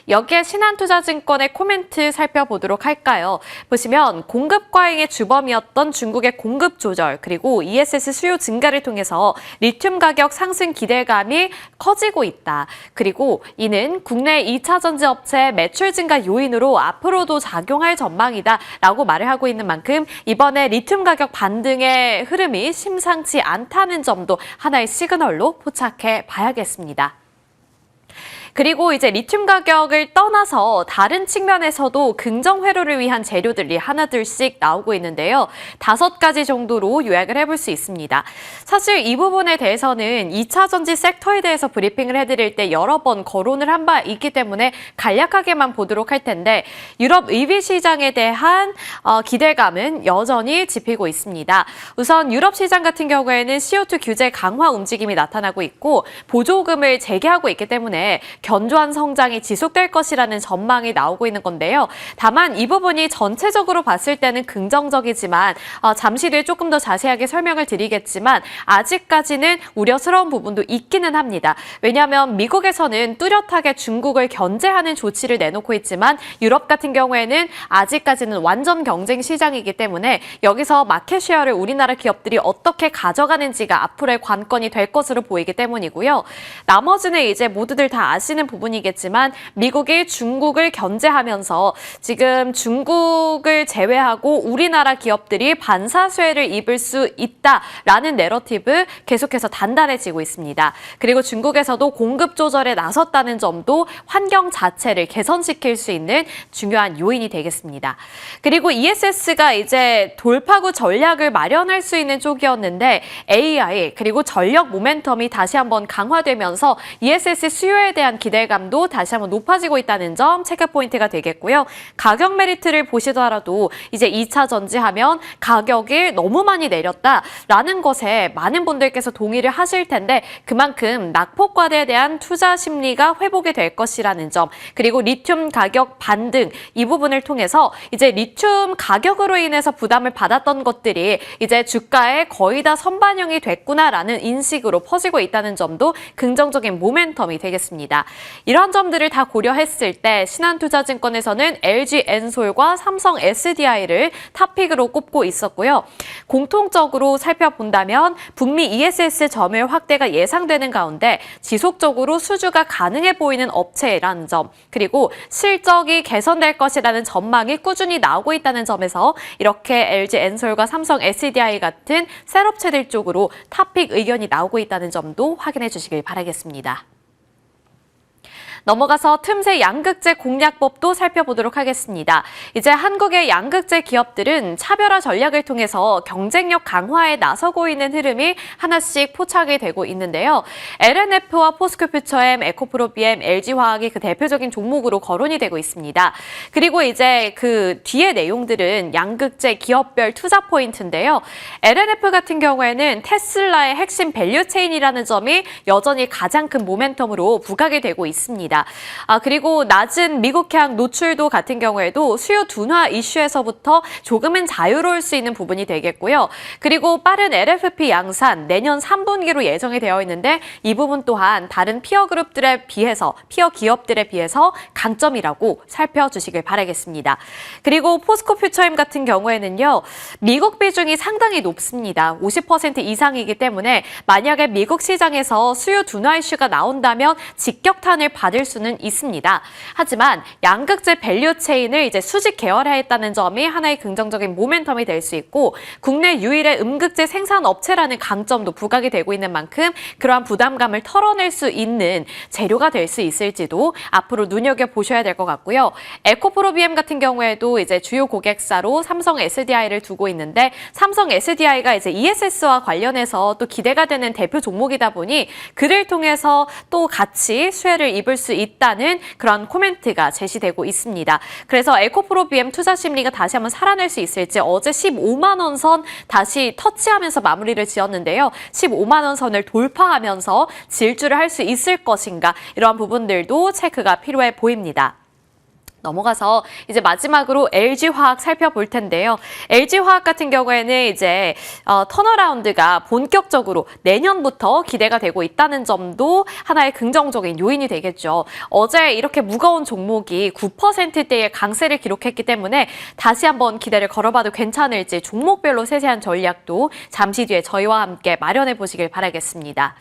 여기에 신한투자증권의 코멘트 살펴보도록 할까요? 보시면 공급 과잉의 주범이었던 중국의 공급 조절, 그리고 ESS 수요 증가를 통해서 리튬 가격 상승 기대감이 커지고 있다. 그리고 이는 국내 2차 전지 업체 매출 증가 요인으로 앞으로도 작용할 전망이다 라고 말을 하고 있는 만큼 이번에 리튬 가격 반등의 흐름이 심상치 않다는 점도 하나의 시그널로 포착해 봐야겠습니다. 그리고 이제 리튬 가격을 떠나서 다른 측면에서도 긍정 회로를 위한 재료들이 하나둘씩 나오고 있는데요. 5가지 정도로 요약을 해볼 수 있습니다. 사실 이 부분에 대해서는 2차 전지 섹터에 대해서 브리핑을 해드릴 때 여러 번 거론을 한 바 있기 때문에 간략하게만 보도록 할 텐데, 유럽 EV 시장에 대한 기대감은 여전히 짚히고 있습니다. 우선 유럽 시장 같은 경우에는 CO2 규제 강화 움직임이 나타나고 있고 보조금을 재개하고 있기 때문에 견조한 성장이 지속될 것이라는 전망이 나오고 있는 건데요. 다만 이 부분이 전체적으로 봤을 때는 긍정적이지만 잠시 뒤에 조금 더 자세하게 설명을 드리겠지만 아직까지는 우려스러운 부분도 있기는 합니다. 왜냐하면 미국에서는 뚜렷하게 중국을 견제하는 조치를 내놓고 있지만 유럽 같은 경우에는 아직까지는 완전 경쟁 시장이기 때문에 여기서 마켓 쉐어를 우리나라 기업들이 어떻게 가져가는지가 앞으로의 관건이 될 것으로 보이기 때문이고요. 나머지는 이제 모두들 다 아시는 부분이겠지만 미국이 중국을 견제하면서 지금 중국을 제외하고 우리나라 기업들이 반사수혜를 입을 수 있다라는 내러티브 계속해서 단단해지고 있습니다. 그리고 중국에서도 공급 조절에 나섰다는 점도 환경 자체를 개선시킬 수 있는 중요한 요인이 되겠습니다. 그리고 ESS가 이제 돌파구 전략을 마련할 수 있는 쪽이었는데 AI 그리고 전력 모멘텀이 다시 한번 강화되면서 ESS 수요에 대한 기대감도 다시 한번 높아지고 있다는 점 체크 포인트가 되겠고요. 가격 메리트를 보시더라도 이제 2차 전지하면 가격이 너무 많이 내렸다라는 것에 많은 분들께서 동의를 하실 텐데 그만큼 낙폭과대에 대한 투자 심리가 회복이 될 것이라는 점, 그리고 리튬 가격 반등 이 부분을 통해서 이제 리튬 가격으로 인해서 부담을 받았던 것들이 이제 주가에 거의 다 선반영이 됐구나라는 인식으로 퍼지고 있다는 점도 긍정적인 모멘텀이 되겠습니다. 이런 점들을 다 고려했을 때 신한투자증권에서는 LG 엔솔과 삼성 SDI를 탑픽으로 꼽고 있었고요. 공통적으로 살펴본다면 북미 ESS 점유율 확대가 예상되는 가운데 지속적으로 수주가 가능해 보이는 업체라는 점, 그리고 실적이 개선될 것이라는 전망이 꾸준히 나오고 있다는 점에서 이렇게 LG 엔솔과 삼성 SDI 같은 셋업체들 쪽으로 탑픽 의견이 나오고 있다는 점도 확인해 주시길 바라겠습니다. 넘어가서 틈새 양극재 공략법도 살펴보도록 하겠습니다. 이제 한국의 양극재 기업들은 차별화 전략을 통해서 경쟁력 강화에 나서고 있는 흐름이 하나씩 포착이 되고 있는데요. LNF와 포스코퓨처엠, 에코프로비엠, LG화학이 그 대표적인 종목으로 거론이 되고 있습니다. 그리고 이제 그 뒤에 내용들은 양극재 기업별 투자 포인트인데요. LNF 같은 경우에는 테슬라의 핵심 밸류체인이라는 점이 여전히 가장 큰 모멘텀으로 부각이 되고 있습니다. 그리고 낮은 미국향 노출도 같은 경우에도 수요 둔화 이슈에서부터 조금은 자유로울 수 있는 부분이 되겠고요. 그리고 빠른 LFP 양산 내년 3분기로 예정이 되어 있는데 이 부분 또한 다른 피어 그룹들에 비해서, 피어 기업들에 비해서 강점이라고 살펴주시길 바라겠습니다. 그리고 포스코퓨처엠 같은 경우에는요, 미국 비중이 상당히 높습니다. 50% 이상이기 때문에 만약에 미국 시장에서 수요 둔화 이슈가 나온다면 직격탄을 받을 수는 있습니다. 하지만 양극재 밸류 체인을 이제 수직 계열화했다는 점이 하나의 긍정적인 모멘텀이 될 수 있고 국내 유일의 음극재 생산 업체라는 강점도 부각이 되고 있는 만큼 그러한 부담감을 털어낼 수 있는 재료가 될 수 있을지도 앞으로 눈여겨보셔야 될 것 같고요. 에코프로비엠 같은 경우에도 이제 주요 고객사로 삼성 SDI를 두고 있는데 삼성 SDI가 이제 ESS와 관련해서 또 기대가 되는 대표 종목이다 보니 그를 통해서 또 같이 수혜를 입을 수 있다는 그런 코멘트가 제시되고 있습니다. 그래서 에코프로비엠 투자 심리가 다시 한번 살아날 수 있을지 어제 15만 원 선 다시 터치하면서 마무리를 지었는데요. 15만 원 선을 돌파하면서 질주를 할 수 있을 것인가 이러한 부분들도 체크가 필요해 보입니다. 넘어가서 이제 마지막으로 LG화학 살펴볼 텐데요. LG화학 같은 경우에는 이제 턴어라운드가 본격적으로 내년부터 기대가 되고 있다는 점도 하나의 긍정적인 요인이 되겠죠. 어제 이렇게 무거운 종목이 9%대의 강세를 기록했기 때문에 다시 한번 기대를 걸어봐도 괜찮을지 종목별로 세세한 전략도 잠시 뒤에 저희와 함께 마련해 보시길 바라겠습니다.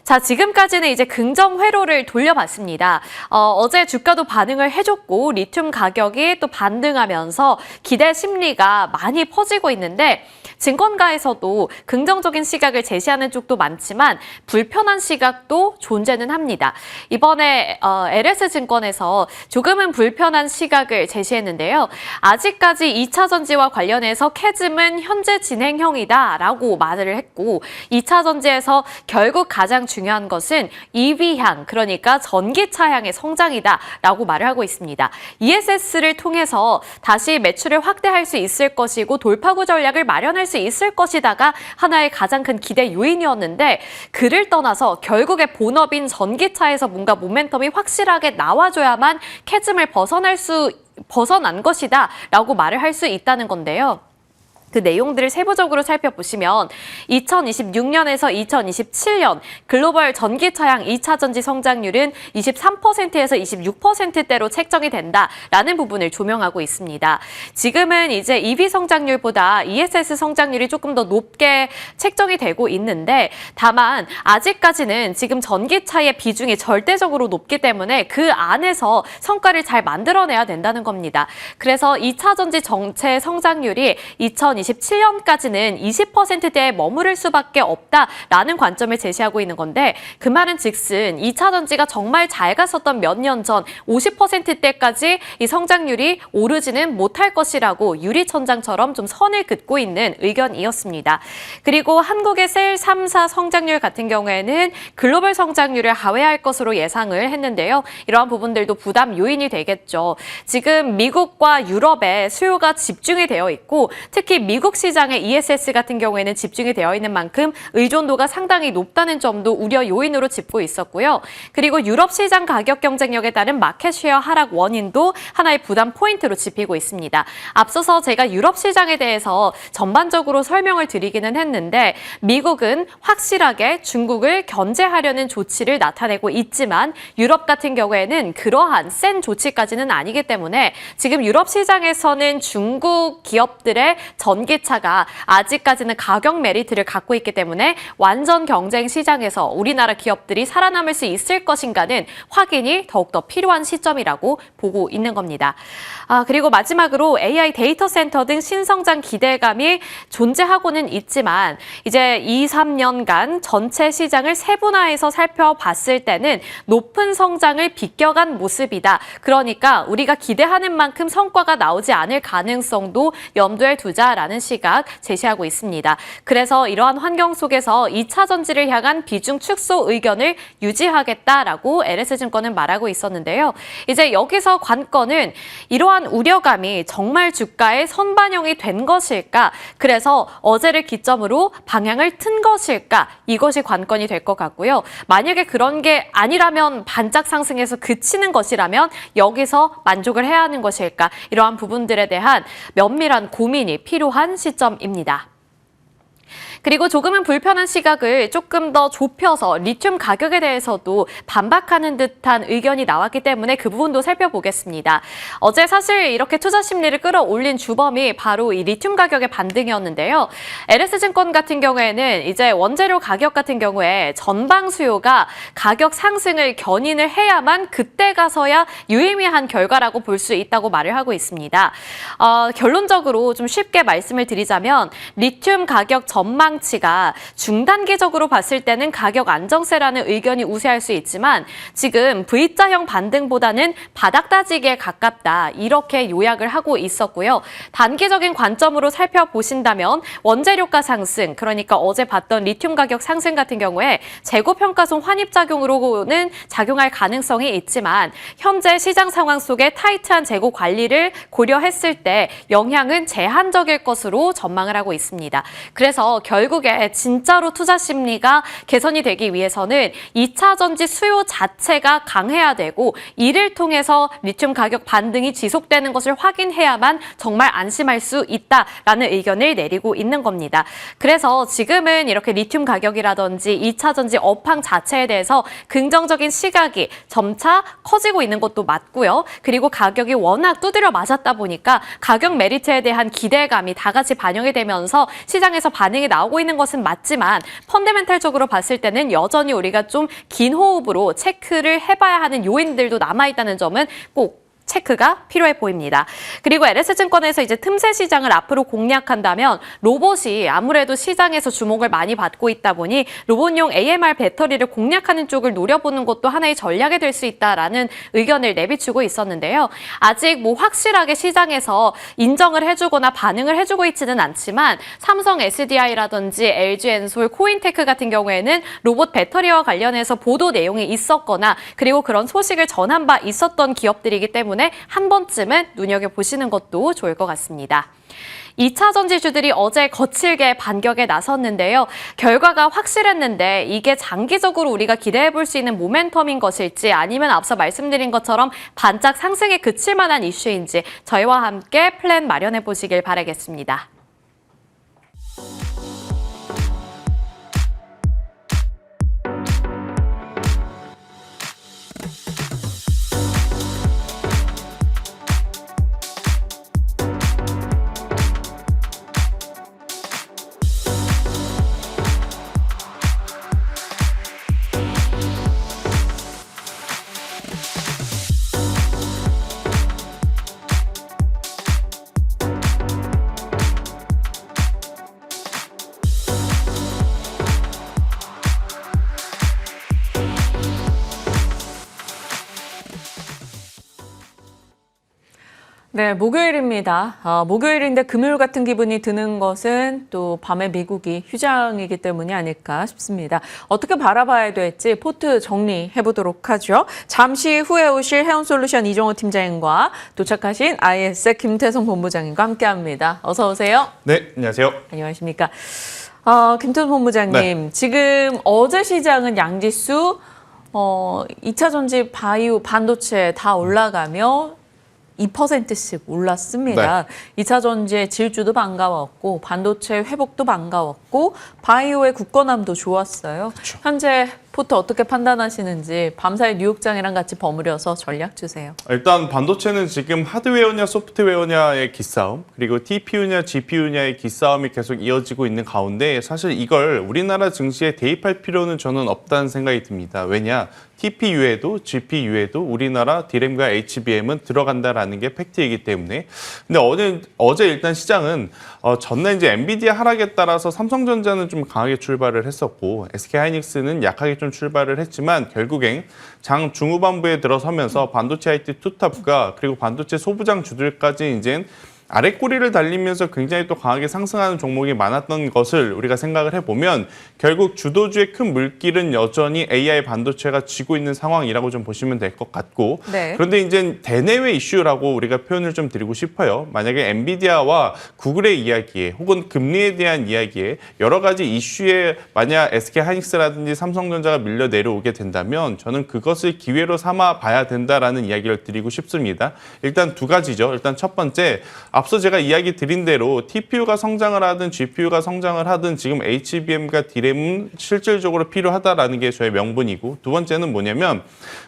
자, 지금까지는 이제 긍정 회로를 돌려봤습니다. 어제 주가도 반응을 해줬고 리튬 가격이 또 반등하면서 기대 심리가 많이 퍼지고 있는데 증권가에서도 긍정적인 시각을 제시하는 쪽도 많지만 불편한 시각도 존재는 합니다. 이번에 LS증권에서 조금은 불편한 시각을 제시했는데요. 아직까지 2차 전지와 관련해서 캐즘은 현재 진행형이다라고 말을 했고 2차 전지에서 결국 가장 중요한 것은 EV향, 그러니까 전기차향의 성장이다라고 말을 하고 있습니다. ESS를 통해서 다시 매출을 확대할 수 있을 것이고 돌파구 전략을 마련할 수 있을 것이다가 하나의 가장 큰 기대 요인이었는데 그를 떠나서 결국에 본업인 전기차에서 뭔가 모멘텀이 확실하게 나와줘야만 캐즘을 벗어난 것이다 라고 말을 할 수 있다는 건데요. 그 내용들을 세부적으로 살펴보시면 2026년에서 2027년 글로벌 전기차량 2차 전지 성장률은 23%에서 26%대로 책정이 된다라는 부분을 조명하고 있습니다. 지금은 이제 EV 성장률보다 ESS 성장률이 조금 더 높게 책정이 되고 있는데 다만 아직까지는 지금 전기차의 비중이 절대적으로 높기 때문에 그 안에서 성과를 잘 만들어내야 된다는 겁니다. 그래서 2차 전지 전체 성장률이 2027년까지는 20%대에 머무를 수밖에 없다라는 관점을 제시하고 있는 건데 그 말은 즉슨 2차 전지가 정말 잘 갔었던 몇 년 전 50%대까지 이 성장률이 오르지는 못할 것이라고 유리천장처럼 좀 선을 긋고 있는 의견이었습니다. 그리고 한국의 셀 3사 성장률 같은 경우에는 글로벌 성장률을 하회할 것으로 예상을 했는데요. 이러한 부분들도 부담 요인이 되겠죠. 지금 미국과 유럽에 수요가 집중이 되어 있고 특히 미국 시장의 ESS 같은 경우에는 집중이 되어 있는 만큼 의존도가 상당히 높다는 점도 우려 요인으로 짚고 있었고요. 그리고 유럽 시장 가격 경쟁력에 따른 마켓 쉐어 하락 원인도 하나의 부담 포인트로 짚히고 있습니다. 앞서서 제가 유럽 시장에 대해서 전반적으로 설명을 드리기는 했는데 미국은 확실하게 중국을 견제하려는 조치를 나타내고 있지만 유럽 같은 경우에는 그러한 센 조치까지는 아니기 때문에 지금 유럽 시장에서는 중국 기업들의 전기차가 아직까지는 가격 메리트를 갖고 있기 때문에 완전 경쟁 시장에서 우리나라 기업들이 살아남을 수 있을 것인가는 확인이 더욱더 필요한 시점이라고 보고 있는 겁니다. 그리고 마지막으로 AI 데이터 센터 등 신성장 기대감이 존재하고는 있지만 이제 2, 3년간 전체 시장을 세분화해서 살펴봤을 때는 높은 성장을 비껴간 모습이다. 그러니까 우리가 기대하는 만큼 성과가 나오지 않을 가능성도 염두에 두자라는 시각 제시하고 있습니다. 그래서 이러한 환경 속에서 2차 전지를 향한 비중 축소 의견을 유지하겠다라고 LS증권은 말하고 있었는데요. 이제 여기서 관건은 이러한 우려감이 정말 주가에 선반영이 된 것일까? 그래서 어제를 기점으로 방향을 튼 것일까? 이것이 관건이 될 것 같고요. 만약에 그런 게 아니라면 반짝 상승에서 그치는 것이라면 여기서 만족을 해야 하는 것일까? 이러한 부분들에 대한 면밀한 고민이 필요한 시점입니다. 그리고 조금은 불편한 시각을 조금 더 좁혀서 리튬 가격에 대해서도 반박하는 듯한 의견이 나왔기 때문에 그 부분도 살펴보겠습니다. 어제 사실 이렇게 투자 심리를 끌어올린 주범이 바로 이 리튬 가격의 반등이었는데요. LS증권 같은 경우에는 이제 원재료 가격 같은 경우에 전방 수요가 가격 상승을 견인을 해야만 그때 가서야 유의미한 결과라고 볼 수 있다고 말을 하고 있습니다. 결론적으로 좀 쉽게 말씀을 드리자면 리튬 가격 전망치가 중단기적으로 봤을 때는 가격 안정세라는 의견이 우세할 수 있지만 지금 V자형 반등보다는 바닥 다지기에 가깝다 이렇게 요약을 하고 있었고요. 단기적인 관점으로 살펴보신다면 원재료가 상승 그러니까 어제 봤던 리튬 가격 상승 같은 경우에 재고평가손 환입작용으로는 작용할 가능성이 있지만 현재 시장 상황 속에 타이트한 재고 관리를 고려했을 때 영향은 제한적일 것으로 전망을 하고 있습니다. 그래서 결국에 진짜로 투자 심리가 개선이 되기 위해서는 2차 전지 수요 자체가 강해야 되고 이를 통해서 리튬 가격 반등이 지속되는 것을 확인해야만 정말 안심할 수 있다라는 의견을 내리고 있는 겁니다. 그래서 지금은 이렇게 리튬 가격이라든지 2차 전지 업황 자체에 대해서 긍정적인 시각이 점차 커지고 있는 것도 맞고요. 그리고 가격이 워낙 두드려 맞았다 보니까 가격 메리트에 대한 기대감이 다 같이 반영이 되면서 시장에서 반응이 나오고 있는 것은 맞지만 펀더멘탈적으로 봤을 때는 여전히 우리가 좀 긴 호흡으로 체크를 해봐야 하는 요인들도 남아있다는 점은 꼭 체크가 필요해 보입니다. 그리고 LS증권에서 이제 틈새 시장을 앞으로 공략한다면 로봇이 아무래도 시장에서 주목을 많이 받고 있다 보니 로봇용 AMR 배터리를 공략하는 쪽을 노려보는 것도 하나의 전략이 될 수 있다라는 의견을 내비추고 있었는데요. 아직 뭐 확실하게 시장에서 인정을 해주거나 반응을 해주고 있지는 않지만 삼성 SDI라든지 LG엔솔, 코인테크 같은 경우에는 로봇 배터리와 관련해서 보도 내용이 있었거나 그리고 그런 소식을 전한 바 있었던 기업들이기 때문에 한 번쯤은 눈여겨보시는 것도 좋을 것 같습니다. 2차 전지주들이 어제 거칠게 반격에 나섰는데요. 결과가 확실했는데 이게 장기적으로 우리가 기대해 볼 수 있는 모멘텀인 것일지 아니면 앞서 말씀드린 것처럼 반짝 상승에 그칠 만한 이슈인지 저희와 함께 플랜 마련해 보시길 바라겠습니다. 네, 목요일입니다. 목요일인데 금요일 같은 기분이 드는 것은 또 밤에 미국이 휴장이기 때문이 아닐까 싶습니다. 어떻게 바라봐야 될지 포트 정리해 보도록 하죠. 잠시 후에 오실 해운솔루션 이종호 팀장님과 도착하신 IS 김태성 본부장님과 함께합니다. 어서 오세요. 네, 안녕하세요. 안녕하십니까. 김태성 본부장님, 지금 어제 시장은 양지수 2차 전지, 바이오, 반도체 다 올라가며 2%씩 올랐습니다. 2차 전지의 질주도 반가웠고 반도체 회복도 반가웠고 바이오의 굳건함도 좋았어요. 그쵸. 현재 포트 어떻게 판단하시는지 밤사이 뉴욕장이랑 같이 버무려서 전략 주세요. 일단 반도체는 지금 하드웨어냐 소프트웨어냐의 기싸움, 그리고 TPU냐 GPU냐의 기싸움이 계속 이어지고 있는 가운데 사실 이걸 우리나라 증시에 대입할 필요는 저는 없다는 생각이 듭니다. 왜냐? TPU에도 GPU에도 우리나라 D램과 HBM은 들어간다라는 게 팩트이기 때문에. 근데 어제 일단 시장은 전날 이제 엔비디아 하락에 따라서 삼성전자는 좀 강하게 출발을 했었고 SK하이닉스는 약하게 좀 출발을 했지만 결국엔 장 중후반부에 들어서면서 반도체 IT 투탑과 그리고 반도체 소부장 주들까지 이제 아랫꼬리를 달리면서 굉장히 또 강하게 상승하는 종목이 많았던 것을 우리가 생각을 해보면 결국 주도주의 큰 물길은 여전히 AI 반도체가 쥐고 있는 상황이라고 좀 보시면 될 것 같고 네. 그런데 이제 대내외 이슈라고 우리가 표현을 좀 드리고 싶어요. 만약에 엔비디아와 구글의 이야기에 혹은 금리에 대한 이야기에 여러 가지 이슈에 만약 SK하이닉스라든지 삼성전자가 밀려 내려오게 된다면 저는 그것을 기회로 삼아 봐야 된다라는 이야기를 드리고 싶습니다. 일단 두 가지죠. 일단 첫 번째, 앞서 제가 이야기 드린 대로 TPU가 성장을 하든 GPU가 성장을 하든 지금 HBM과 D램은 실질적으로 필요하다라는 게 저의 명분이고 두 번째는 뭐냐면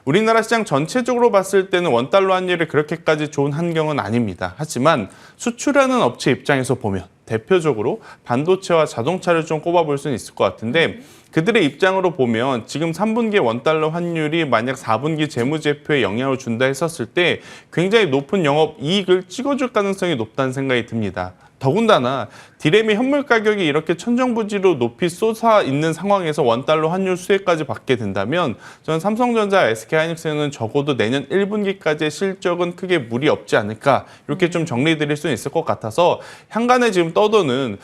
우리나라 시장 전체적으로 봤을 때는 원달러 환율이 그렇게까지 좋은 환경은 아닙니다. 하지만 수출하는 업체 입장에서 보면 대표적으로 반도체와 자동차를 좀 꼽아볼 수는 있을 것 같은데 그들의 입장으로 보면 지금 3분기 원달러 환율이 만약 4분기 재무제표에 영향을 준다 했었을 때 굉장히 높은 영업이익을 찍어줄 가능성이 높다는 생각이 듭니다. 더군다나 D램의 현물 가격이 이렇게 천정부지로 높이 솟아 있는 상황에서 원달러 환율 수혜까지 받게 된다면 저는 삼성전자, SK하이닉스는 적어도 내년 1분기까지의 실적은 크게 무리 없지 않을까 이렇게 좀 정리드릴 수 있을 것 같아서 향간에 지금 떠도는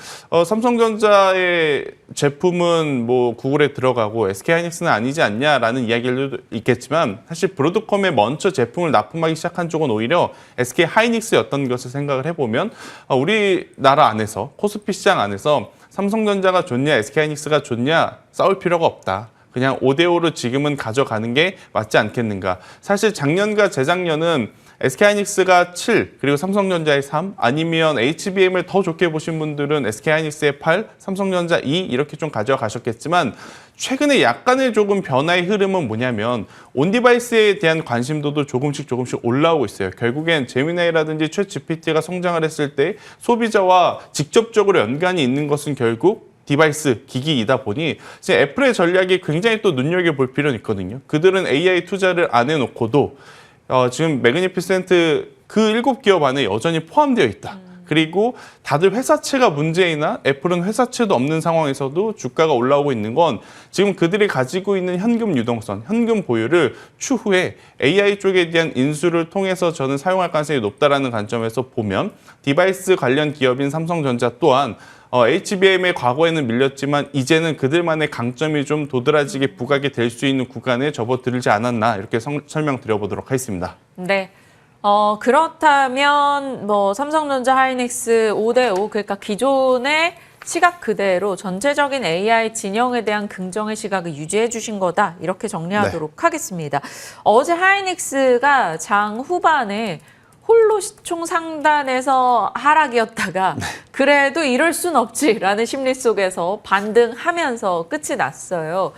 삼성전자의 제품은 뭐 구글에 들어가고 SK하이닉스는 아니지 않냐라는 이야기도 있겠지만 사실 브로드컴에 먼저 제품을 납품하기 시작한 쪽은 오히려 SK하이닉스였던 것을 생각을 해보면 우리나라 안에서 코스피 시장 안에서 삼성전자가 좋냐 SK하이닉스가 좋냐 싸울 필요가 없다. 그냥 5대5로 지금은 가져가는 게 맞지 않겠는가. 사실 작년과 재작년은 SK하이닉스가 7, 그리고 삼성전자의 3, 아니면 HBM을 더 좋게 보신 분들은 SK하이닉스의 8, 삼성전자 2 이렇게 좀 가져가셨겠지만 최근에 약간의 조금 변화의 흐름은 뭐냐면 온디바이스에 대한 관심도도 조금씩 올라오고 있어요. 결국엔 제미나이라든지 챗GPT가 성장을 했을 때 소비자와 직접적으로 연관이 있는 것은 결국 디바이스, 기기이다 보니 이제 애플의 전략이 굉장히 또 눈여겨볼 필요는 있거든요. 그들은 AI 투자를 안 해놓고도 지금 매그니피센트 그 7기업 안에 여전히 포함되어 있다. 그리고 다들 회사채가 문제이나 애플은 회사채도 없는 상황에서도 주가가 올라오고 있는 건 지금 그들이 가지고 있는 현금 유동성, 현금 보유를 추후에 AI 쪽에 대한 인수를 통해서 저는 사용할 가능성이 높다라는 관점에서 보면 디바이스 관련 기업인 삼성전자 또한 HBM의 과거에는 밀렸지만 이제는 그들만의 강점이 좀 도드라지게 부각이 될 수 있는 구간에 접어들지 않았나 이렇게 설명드려보도록 하겠습니다. 네. 그렇다면 뭐 삼성전자, 하이닉스 5대5 그러니까 기존의 시각 그대로 전체적인 AI 진영에 대한 긍정의 시각을 유지해 주신 거다. 이렇게 정리하도록 하겠습니다. 어제 하이닉스가 장 후반에 홀로 시총 상단에서 하락이었다가 그래도 이럴 순 없지라는 심리 속에서 반등하면서 끝이 났어요.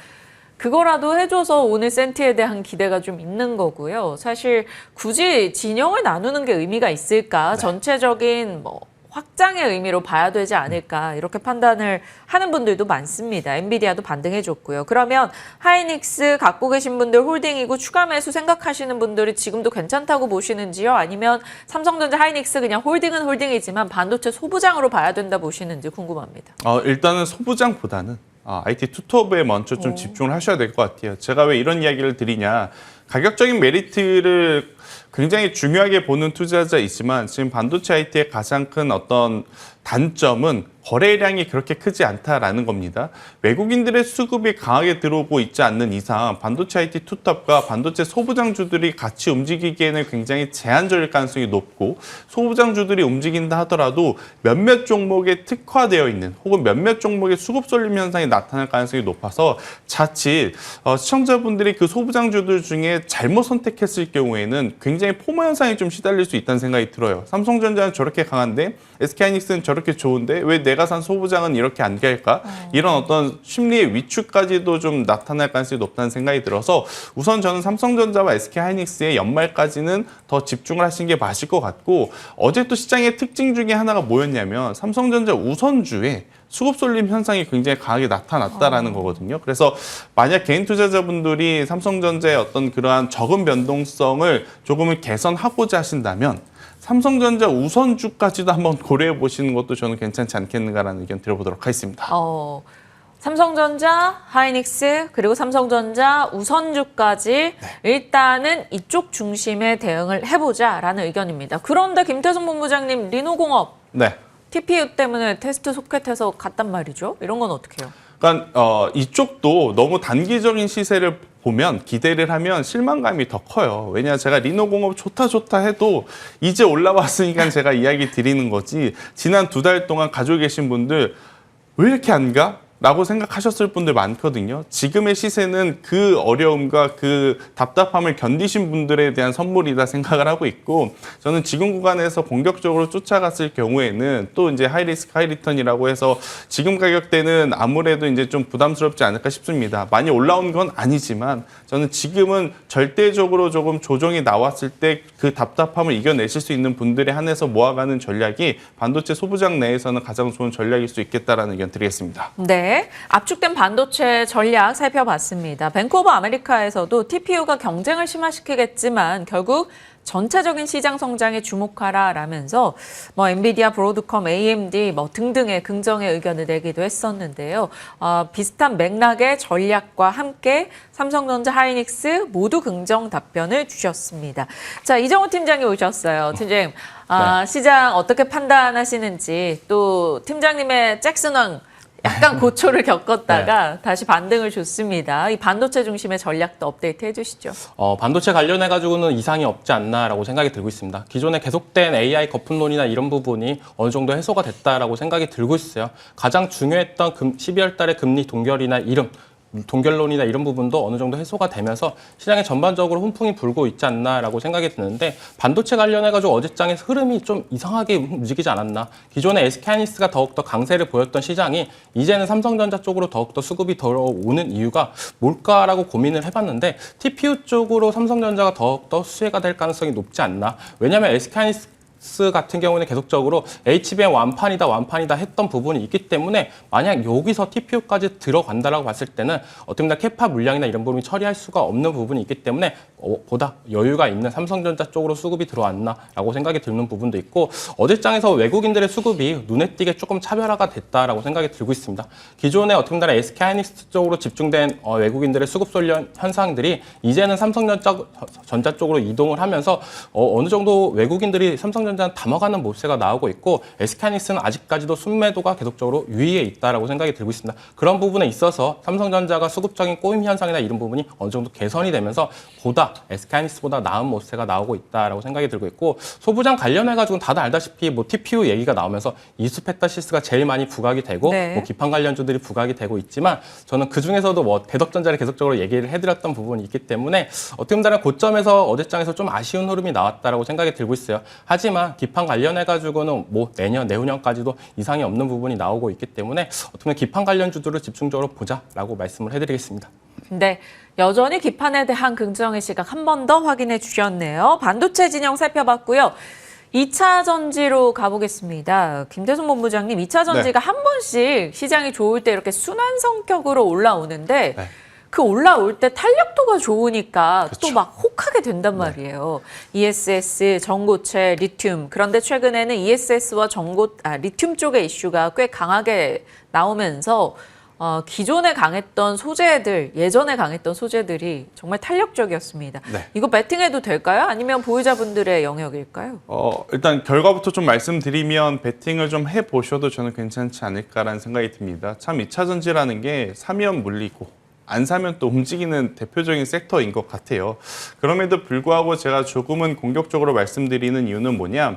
그거라도 해줘서 오늘 센티에 대한 기대가 좀 있는 거고요. 사실 굳이 진영을 나누는 게 의미가 있을까? 전체적인 뭐 확장의 의미로 봐야 되지 않을까 이렇게 판단을 하는 분들도 많습니다. 엔비디아도 반등해줬고요. 그러면 하이닉스 갖고 계신 분들 홀딩이고 추가 매수 생각하시는 분들이 지금도 괜찮다고 보시는지요? 아니면 삼성전자, 하이닉스 그냥 홀딩은 홀딩이지만 반도체 소부장으로 봐야 된다 보시는지 궁금합니다. 일단은 소부장보다는 IT 투톱에 먼저 좀 집중을 하셔야 될 것 같아요. 제가 왜 이런 이야기를 드리냐. 가격적인 메리트를 굉장히 중요하게 보는 투자자 있지만 지금 반도체 IT의 가장 큰 어떤 단점은 거래량이 그렇게 크지 않다라는 겁니다. 외국인들의 수급이 강하게 들어오고 있지 않는 이상 반도체 IT 투톱과 반도체 소부장주들이 같이 움직이기에는 굉장히 제한적일 가능성이 높고 소부장주들이 움직인다 하더라도 몇몇 종목에 특화되어 있는 혹은 몇몇 종목의 수급 쏠림 현상이 나타날 가능성이 높아서 자칫 시청자분들이 그 소부장주들 중에 잘못 선택했을 경우에는 굉장히 포모 현상이 좀 시달릴 수 있다는 생각이 들어요. 삼성전자는 저렇게 강한데 SK하이닉스는 저렇게 좋은데 왜 내가 산 소부장은 이렇게 안 갈까? 이런 어떤 심리의 위축까지도 좀 나타날 가능성이 높다는 생각이 들어서 우선 저는 삼성전자와 SK하이닉스의 연말까지는 더 집중을 하시는 게 맞을 것 같고 어제 또 시장의 특징 중에 하나가 뭐였냐면 삼성전자 우선주에 수급 쏠림 현상이 굉장히 강하게 나타났다라는 거거든요. 그래서 만약 개인 투자자분들이 삼성전자의 어떤 그러한 적은 변동성을 조금은 개선하고자 하신다면 삼성전자 우선주까지도 한번 고려해 보시는 것도 저는 괜찮지 않겠는가라는 의견 드려보도록 하겠습니다. 삼성전자, 하이닉스, 그리고 삼성전자 우선주까지 일단은 이쪽 중심의 대응을 해보자라는 의견입니다. 그런데 김태성 본부장님, 리노공업 네. TPU 때문에 테스트 소켓해서 갔단 말이죠. 이런 건 어떻게 해요? 그러니까 이쪽도 너무 단기적인 시세를 보면 기대를 하면 실망감이 더 커요. 왜냐 제가 리노공업 좋다 해도 이제 올라왔으니까 제가 이야기 드리는 거지 지난 2달 동안 가지고 계신 분들 왜 이렇게 안 가? 라고 생각하셨을 분들 많거든요. 지금의 시세는 그 어려움과 그 답답함을 견디신 분들에 대한 선물이다 생각을 하고 있고 저는 지금 구간에서 공격적으로 쫓아갔을 경우에는 또 이제 하이리스크 하이리턴이라고 해서 지금 가격대는 아무래도 이제 좀 부담스럽지 않을까 싶습니다. 많이 올라온 건 아니지만 저는 지금은 절대적으로 조금 조정이 나왔을 때 그 답답함을 이겨내실 수 있는 분들에 한해서 모아가는 전략이 반도체 소부장 내에서는 가장 좋은 전략일 수 있겠다라는 의견 드리겠습니다. 네, 압축된 반도체 전략 살펴봤습니다. 뱅크 오브 아메리카에서도 TPU가 경쟁을 심화시키겠지만 결국 전체적인 시장 성장에 주목하라라면서 엔비디아, 브로드컴, AMD 등등의 긍정의 의견을 내기도 했었는데요. 비슷한 맥락의 전략과 함께 삼성전자, 하이닉스 모두 긍정 답변을 주셨습니다. 자, 이정호 팀장이 오셨어요. 팀장님, 시장 어떻게 판단하시는지 또 팀장님의 잭슨왕 약간 고초를 겪었다가 다시 반등을 줬습니다. 이 반도체 중심의 전략도 업데이트 해주시죠. 반도체 관련해가지고는 이상이 없지 않나라고 생각이 들고 있습니다. 기존에 계속된 AI 거품론이나 이런 부분이 어느 정도 해소가 됐다라고 생각이 들고 있어요. 가장 중요했던 12월 달에 금리 동결론이나 이런 부분도 어느 정도 해소가 되면서 시장에 전반적으로 훈풍이 불고 있지 않나라고 생각이 드는데 반도체 관련해가지고 어제장의 흐름이 좀 이상하게 움직이지 않았나. 기존에 SK하이닉스가 더욱더 강세를 보였던 시장이 이제는 삼성전자 쪽으로 더욱더 수급이 들어오는 이유가 뭘까라고 고민을 해봤는데 TPU 쪽으로 삼성전자가 더욱더 수혜가 될 가능성이 높지 않나. 왜냐하면 SK하이닉스 같은 경우는 계속적으로 HBM 완판이다 했던 부분이 있기 때문에 만약 여기서 TPU까지 들어간다라고 봤을 때는 어떻게 보면 캐파 물량이나 이런 부분이 처리할 수가 없는 부분이 있기 때문에 보다 여유가 있는 삼성전자 쪽으로 수급이 들어왔나라고 생각이 드는 부분도 있고 어제장에서 외국인들의 수급이 눈에 띄게 조금 차별화가 됐다라고 생각이 들고 있습니다. 기존에 어떻게 보면 SK하이닉스 쪽으로 집중된 외국인들의 수급 쏠림 현상들이 이제는 삼성전자 쪽으로 이동을 하면서 어느 정도 외국인들이 삼성전자 담아가는 모습세가 나오고 있고 SK하이닉스는 아직까지도 순매도가 계속적으로 유의에 있다라고 생각이 들고 있습니다. 그런 부분에 있어서 삼성전자가 수급적인 꼬임 현상이나 이런 부분이 어느 정도 개선이 되면서 보다 SK하이닉스보다 나은 모습세가 나오고 있다라고 생각이 들고 있고 소부장 관련해가지고는 다들 알다시피 TPU 얘기가 나오면서 이수페타시스가 제일 많이 부각이 되고 기판 관련주들이 부각이 되고 있지만 저는 그 중에서도 대덕전자를 계속적으로 얘기를 해드렸던 부분이 있기 때문에 어떻게 보면 고점에서 어제장에서 좀 아쉬운 흐름이 나왔다라고 생각이 들고 있어요. 하지만 기판 관련해가지고는 내년, 내후년까지도 이상이 없는 부분이 나오고 있기 때문에 어떻게 보면 기판 관련주들을 집중적으로 보자라고 말씀을 해드리겠습니다. 네, 여전히 기판에 대한 긍정의 시각 한 번 더 확인해 주셨네요. 반도체 진영 살펴봤고요. 2차 전지로 가보겠습니다. 김태son 본부장님, 2차 전지가 한 번씩 시장이 좋을 때 이렇게 순환 성격으로 올라오는데 그 올라올 때 탄력도가 좋으니까 또 막 혹하게 된단 말이에요. ESS, 전고체, 리튬. 그런데 최근에는 ESS와 리튬 쪽의 이슈가 꽤 강하게 나오면서 기존에 강했던 소재들, 예전에 강했던 소재들이 정말 탄력적이었습니다. 네. 이거 배팅해도 될까요? 아니면 보유자분들의 영역일까요? 일단 결과부터 좀 말씀드리면 배팅을 좀 해보셔도 저는 괜찮지 않을까라는 생각이 듭니다. 참 2차 전지라는 게 사면 물리고 안 사면 또 움직이는 대표적인 섹터인 것 같아요. 그럼에도 불구하고 제가 조금은 공격적으로 말씀드리는 이유는 뭐냐?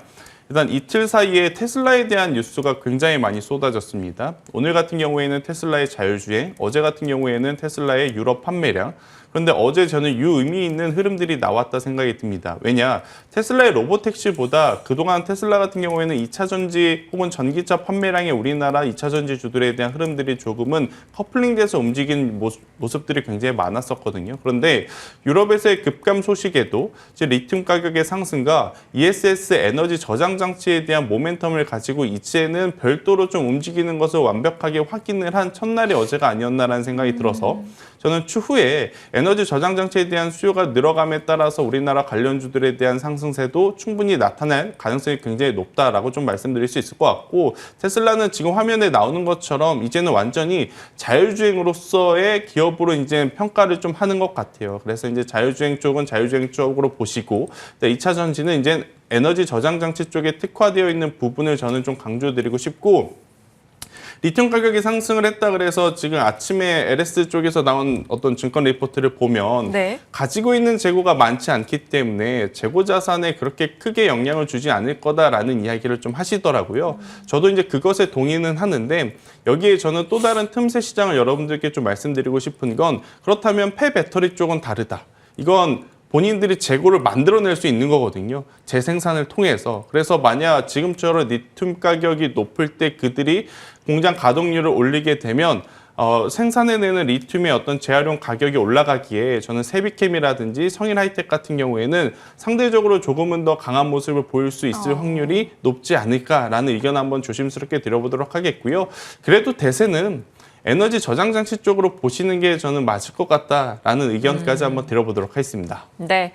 일단 이틀 사이에 테슬라에 대한 뉴스가 굉장히 많이 쏟아졌습니다. 오늘 같은 경우에는 테슬라의 자율주행, 어제 같은 경우에는 테슬라의 유럽 판매량. 그런데 어제 저는 유의미 있는 흐름들이 나왔다 생각이 듭니다. 왜냐? 테슬라의 로보택시보다 그동안 테슬라 같은 경우에는 2차 전지 혹은 전기차 판매량의 우리나라 2차 전지주들에 대한 흐름들이 조금은 커플링돼서 움직인 모습들이 굉장히 많았었거든요. 그런데 유럽에서의 급감 소식에도 이제 리튬 가격의 상승과 ESS 에너지 저장 장치에 대한 모멘텀을 가지고 이제는 별도로 좀 움직이는 것을 완벽하게 확인을 한 첫날이 어제가 아니었나라는 생각이 들어서 저는 추후에 에너지 저장 장치에 대한 수요가 늘어감에 따라서 우리나라 관련주들에 대한 상승세도 충분히 나타날 가능성이 굉장히 높다라고 좀 말씀드릴 수 있을 것 같고, 테슬라는 지금 화면에 나오는 것처럼 이제는 완전히 자율주행으로서의 기업으로 이제 평가를 좀 하는 것 같아요. 그래서 이제 자율주행 쪽은 자율주행 쪽으로 보시고, 2차 전지는 이제 에너지 저장 장치 쪽에 특화되어 있는 부분을 저는 좀 강조드리고 싶고, 리튬 가격이 상승을 했다 그래서 지금 아침에 LS 쪽에서 나온 어떤 증권 리포트를 보면 네. 가지고 있는 재고가 많지 않기 때문에 재고 자산에 그렇게 크게 영향을 주지 않을 거다라는 이야기를 좀 하시더라고요. 저도 이제 그것에 동의는 하는데, 여기에 저는 또 다른 틈새 시장을 여러분들께 좀 말씀드리고 싶은 건, 그렇다면 폐배터리 쪽은 다르다. 이건 본인들이 재고를 만들어낼 수 있는 거거든요. 재생산을 통해서. 그래서 만약 지금처럼 리튬 가격이 높을 때 그들이 공장 가동률을 올리게 되면 생산해내는 리튬의 어떤 재활용 가격이 올라가기에 저는 세비캠이라든지 성일 하이텍 같은 경우에는 상대적으로 조금은 더 강한 모습을 보일 수 있을 확률이 높지 않을까라는 의견 한번 조심스럽게 드려보도록 하겠고요. 그래도 대세는 에너지 저장 장치 쪽으로 보시는 게 저는 맞을 것 같다라는 의견까지 한번 드려보도록 하겠습니다. 네.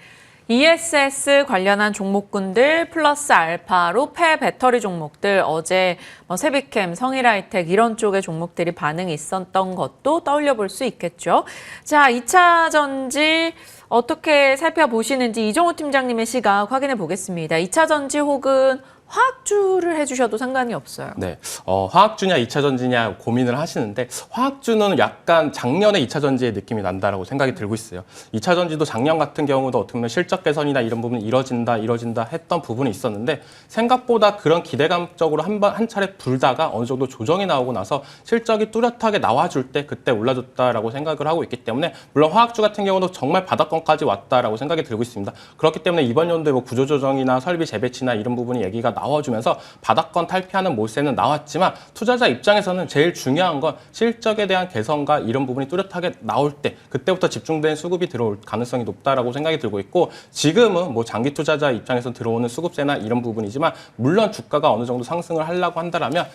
ESS 관련한 종목군들 플러스 알파로 폐배터리 종목들, 어제 세비캠, 성일하이텍 이런 쪽의 종목들이 반응이 있었던 것도 떠올려 볼 수 있겠죠. 자, 2차 전지 어떻게 살펴보시는지 이종호 팀장님의 시각 확인해 보겠습니다. 2차 전지 혹은 화학주를 해주셔도 상관이 없어요. 네, 화학주냐 2차 전지냐 고민을 하시는데, 화학주는 약간 작년에 2차 전지의 느낌이 난다라고 생각이 들고 있어요. 2차 전지도 작년 같은 경우도 어떻게 보면 실적 개선이나 이런 부분이 이뤄진다 했던 부분이 있었는데, 생각보다 그런 기대감적으로 한 차례 불다가 어느 정도 조정이 나오고 나서 실적이 뚜렷하게 나와줄 때 그때 올라줬다라고 생각을 하고 있기 때문에, 물론 화학주 같은 경우도 정말 바닥권까지 왔다라고 생각이 들고 있습니다. 그렇기 때문에 이번 연도에 뭐 구조조정이나 설비 재배치나 이런 부분이 얘기가 나와주면서 바닥권 탈피하는 모세는 나왔지만, 투자자 입장에서는 제일 중요한 건 실적에 대한 개선과 이런 부분이 뚜렷하게 나올 때 그때부터 집중된 수급이 들어올 가능성이 높다라고 생각이 들고 있고, 지금은 뭐 장기 투자자 입장에서 들어오는 수급세나 이런 부분이지만, 물론 주가가 어느 정도 상승을 하려고 한다라면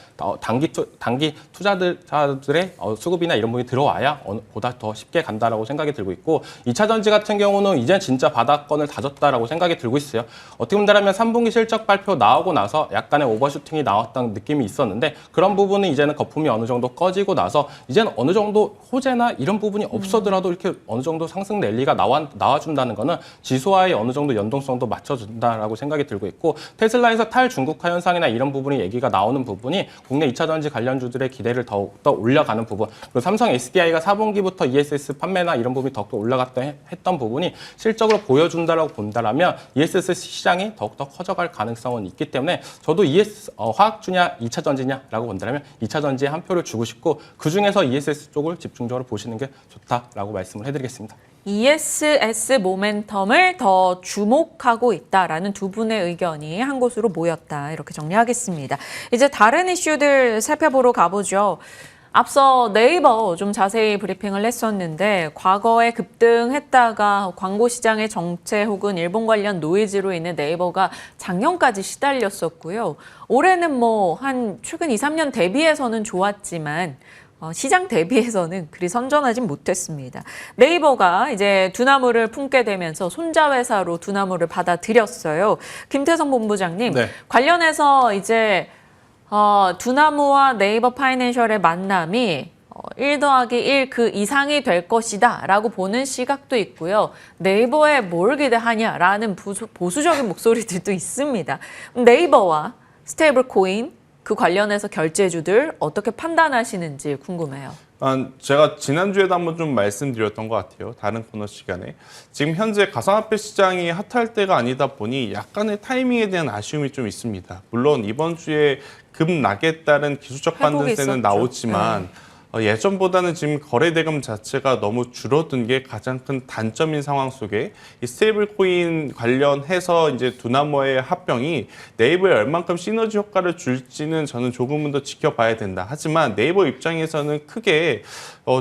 단기 투자자들의 수급이나 이런 부분이 들어와야 보다 더 쉽게 간다라고 생각이 들고 있고, 2차 전지 같은 경우는 이제 진짜 바닥권을 다졌다라고 생각이 들고 있어요. 어떻게 본다면 3분기 실적 발표 나오고 나서 약간의 오버슈팅이 나왔던 느낌이 있었는데, 그런 부분은 이제는 거품이 어느 정도 꺼지고 나서 이제는 어느 정도 호재나 이런 부분이 없어더라도 이렇게 어느 정도 상승 랠리가 나와준다는 거는 지수와의 어느 정도 연동성도 맞춰준다라고 생각이 들고 있고, 테슬라에서 탈중국화 현상이나 이런 부분이 얘기가 나오는 부분이 국내 2차 전지 관련주들의 기대를 더욱더 올려가는 부분, 그리고 삼성 SDI가 4분기부터 ESS 판매나 이런 부분이 더욱더 했던 부분이 실적으로 보여준다라고 본다라면 ESS 시장이 더욱더 커져갈 가능성은 있기 때문에, 저도 화학주냐 2차 전지냐라고 본다면 2차 전지에 한 표를 주고 싶고, 그중에서 ESS 쪽을 집중적으로 보시는 게 좋다라고 말씀을 해드리겠습니다. ESS 모멘텀을 더 주목하고 있다라는 두 분의 의견이 한 곳으로 모였다. 이렇게 정리하겠습니다. 이제 다른 이슈들 살펴보러 가보죠. 앞서 네이버 좀 자세히 브리핑을 했었는데, 과거에 급등했다가 광고 시장의 정체 혹은 일본 관련 노이즈로 인해 네이버가 작년까지 시달렸었고요. 올해는 한 최근 2, 3년 대비해서는 좋았지만 시장 대비해서는 그리 선전하진 못했습니다. 네이버가 이제 두나무를 품게 되면서 손자회사로 두나무를 받아들였어요. 김태성 본부장님, 네. 관련해서 이제 두나무와 네이버 파이낸셜의 만남이 1 더하기 1 그 이상이 될 것이다 라고 보는 시각도 있고요. 네이버에 뭘 기대하냐라는 보수적인 목소리들도 있습니다. 네이버와 스테이블 코인 그 관련해서 결제주들 어떻게 판단하시는지 궁금해요. 제가 지난주에도 한번 좀 말씀드렸던 것 같아요. 다른 코너 시간에. 지금 현재 가상화폐 시장이 핫할 때가 아니다 보니 약간의 타이밍에 대한 아쉬움이 좀 있습니다. 물론 이번 주에 급락에 따른 기술적 반등세는 나오지만 예전보다는 지금 거래 대금 자체가 너무 줄어든 게 가장 큰 단점인 상황 속에 이 스테이블 코인 관련해서 이제 두나무의 합병이 네이버에 얼만큼 시너지 효과를 줄지는 저는 조금은 더 지켜봐야 된다. 하지만 네이버 입장에서는 크게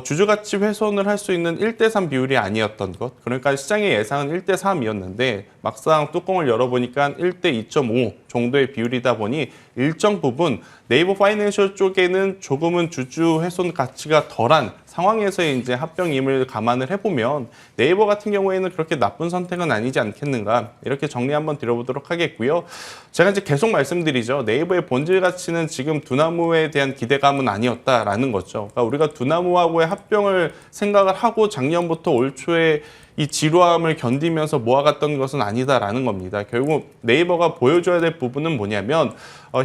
주주가치 훼손을 할 수 있는 1대3 비율이 아니었던 것. 그러니까 시장의 예상은 1대3이었는데 막상 뚜껑을 열어보니까 1대2.5 정도의 비율이다 보니 일정 부분 네이버 파이낸셜 쪽에는 조금은 주주 훼손 가치가 덜한 상황에서의 이제 합병임을 감안을 해보면 네이버 같은 경우에는 그렇게 나쁜 선택은 아니지 않겠는가 이렇게 정리 한번 드려보도록 하겠고요. 제가 이제 계속 말씀드리죠. 네이버의 본질 가치는 지금 두나무에 대한 기대감은 아니었다라는 거죠. 그러니까 우리가 두나무하고의 합병을 생각을 하고 작년부터 올 초에 이 지루함을 견디면서 모아갔던 것은 아니다라는 겁니다. 결국 네이버가 보여줘야 될 부분은 뭐냐면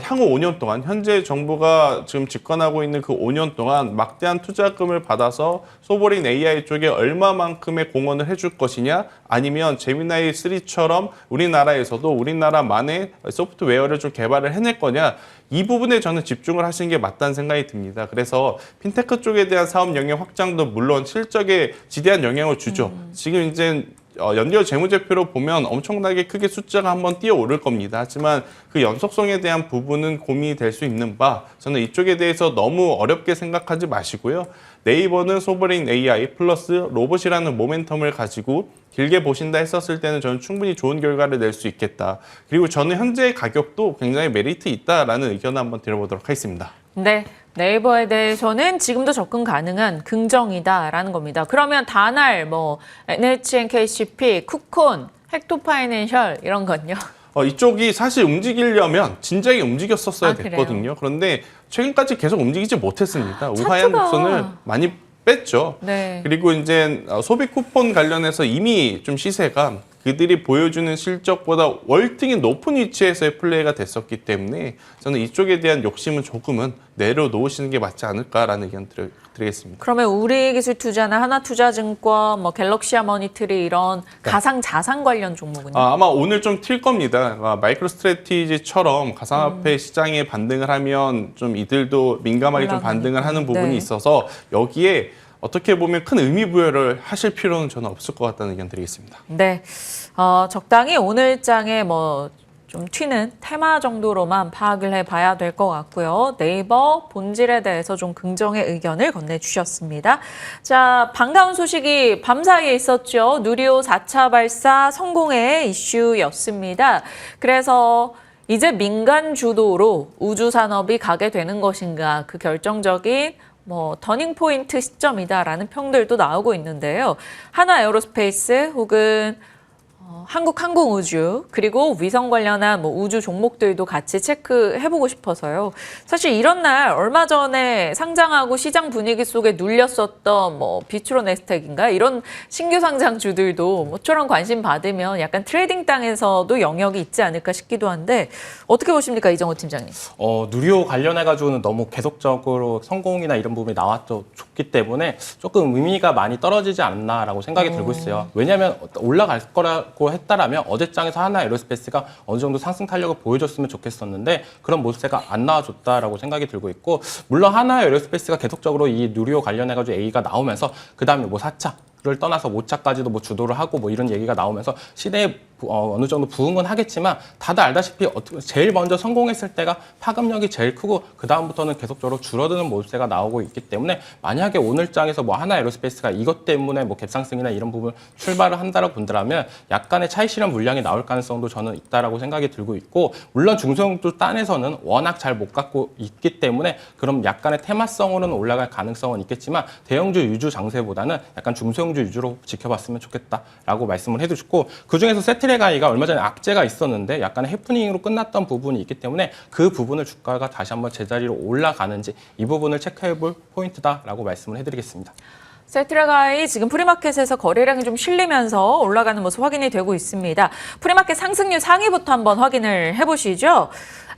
향후 5년 동안 현재 정부가 지금 집권하고 있는 그 5년 동안 막대한 투자금을 받아서 소버린 AI 쪽에 얼마만큼의 공헌을 해줄 것이냐 아니면 제미나이 3처럼 우리나라에서도 우리나라만의 소프트웨어를 좀 개발을 해낼 거냐 이 부분에 저는 집중을 하시는 게 맞다는 생각이 듭니다. 그래서 핀테크 쪽에 대한 사업 영역 확장도 물론 실적에 지대한 영향을 주죠. 지금 이제 연결 재무제표로 보면 엄청나게 크게 숫자가 한번 뛰어오를 겁니다. 하지만 그 연속성에 대한 부분은 고민이 될 수 있는 바 저는 이쪽에 대해서 너무 어렵게 생각하지 마시고요. 네이버는 소버린 AI 플러스 로봇이라는 모멘텀을 가지고 길게 보신다 했었을 때는 저는 충분히 좋은 결과를 낼 수 있겠다. 그리고 저는 현재 가격도 굉장히 메리트 있다라는 의견을 한번 드려보도록 하겠습니다. 네, 네이버에 대해서는 지금도 접근 가능한 긍정이다라는 겁니다. 그러면 다날, NHN, KCP, 쿠콘, 헥토파이낸셜 이런 건요? 이쪽이 사실 움직이려면 진작에 움직였었어야 그래요? 됐거든요. 그런데 최근까지 계속 움직이지 못했습니다. 우하향 곡선을 많이 뺐죠. 네. 그리고 이제 소비 쿠폰 관련해서 이미 좀 시세가 그들이 보여주는 실적보다 월등히 높은 위치에서의 플레이가 됐었기 때문에 저는 이쪽에 대한 욕심은 조금은 내려놓으시는 게 맞지 않을까라는 의견 드리겠습니다. 그러면 우리기술투자나 하나투자증권, 갤럭시아 머니트리 이런 가상 자산 관련 종목은요? 아마 오늘 좀 튈 겁니다. 마이크로 스트래티지처럼 가상화폐 시장에 반등을 하면 좀 이들도 민감하게 좀 반등을 하는 부분이 네. 있어서 여기에 어떻게 보면 큰 의미 부여를 하실 필요는 저는 없을 것 같다는 의견 드리겠습니다. 네, 적당히 오늘장에 좀 튀는 테마 정도로만 파악을 해봐야 될 것 같고요. 네이버 본질에 대해서 좀 긍정의 의견을 건네주셨습니다. 자, 반가운 소식이 밤사이에 있었죠. 누리호 4차 발사 성공의 이슈였습니다. 그래서 이제 민간 주도로 우주 산업이 가게 되는 것인가 그 결정적인 터닝 포인트 시점이다라는 평들도 나오고 있는데요. 하나 에어로스페이스 혹은 한국항공우주 그리고 위성 관련한 우주 종목들도 같이 체크해보고 싶어서요. 사실 이런 날 얼마 전에 상장하고 시장 분위기 속에 눌렸었던 비추로 네스텍인가 이런 신규 상장주들도 모처럼 관심 받으면 약간 트레이딩 땅에서도 영역이 있지 않을까 싶기도 한데 어떻게 보십니까 이정호 팀장님? 누리호 관련해가지고는 너무 계속적으로 성공이나 이런 부분이 나왔기 때문에 조금 의미가 많이 떨어지지 않나라고 생각이 들고 있어요. 왜냐하면 올라갈 거라고 했다라면 어제장에서 하나 에어로스페이스가 어느 정도 상승 탄력을 보여줬으면 좋겠었는데 그런 모습세가 안 나와줬다라고 생각이 들고 있고 물론 하나 에어로스페이스가 계속적으로 이 누리호 관련해가지고 A가 나오면서 그 다음에 4차를 떠나서 5차까지도 주도를 하고 이런 얘기가 나오면서 시대에 어느 정도 부응은 하겠지만 다들 알다시피 제일 먼저 성공했을 때가 파급력이 제일 크고 그 다음부터는 계속적으로 줄어드는 모습세가 나오고 있기 때문에 만약에 오늘장에서 하나 에어로스페이스가 이것 때문에 갭상승이나 이런 부분 출발을 한다라고 본다면 약간의 차익 실현 물량이 나올 가능성도 저는 있다라고 생각이 들고 있고 물론 중소형주 딴에서는 워낙 잘 못 갖고 있기 때문에 그럼 약간의 테마성으로는 올라갈 가능성은 있겠지만 대형주 유주 장세보다는 약간 중소형주 위주로 지켜봤으면 좋겠다라고 말씀을 해주셨고 그중에서 세트리 세트레가이가 얼마 전에 악재가 있었는데 약간의 해프닝으로 끝났던 부분이 있기 때문에 그 부분을 주가가 다시 한번 제자리로 올라가는지 이 부분을 체크해볼 포인트다라고 말씀을 해드리겠습니다. 세트라가이 지금 프리마켓에서 거래량이 좀 실리면서 올라가는 모습 확인이 되고 있습니다. 프리마켓 상승률 상위부터 한번 확인을 해보시죠.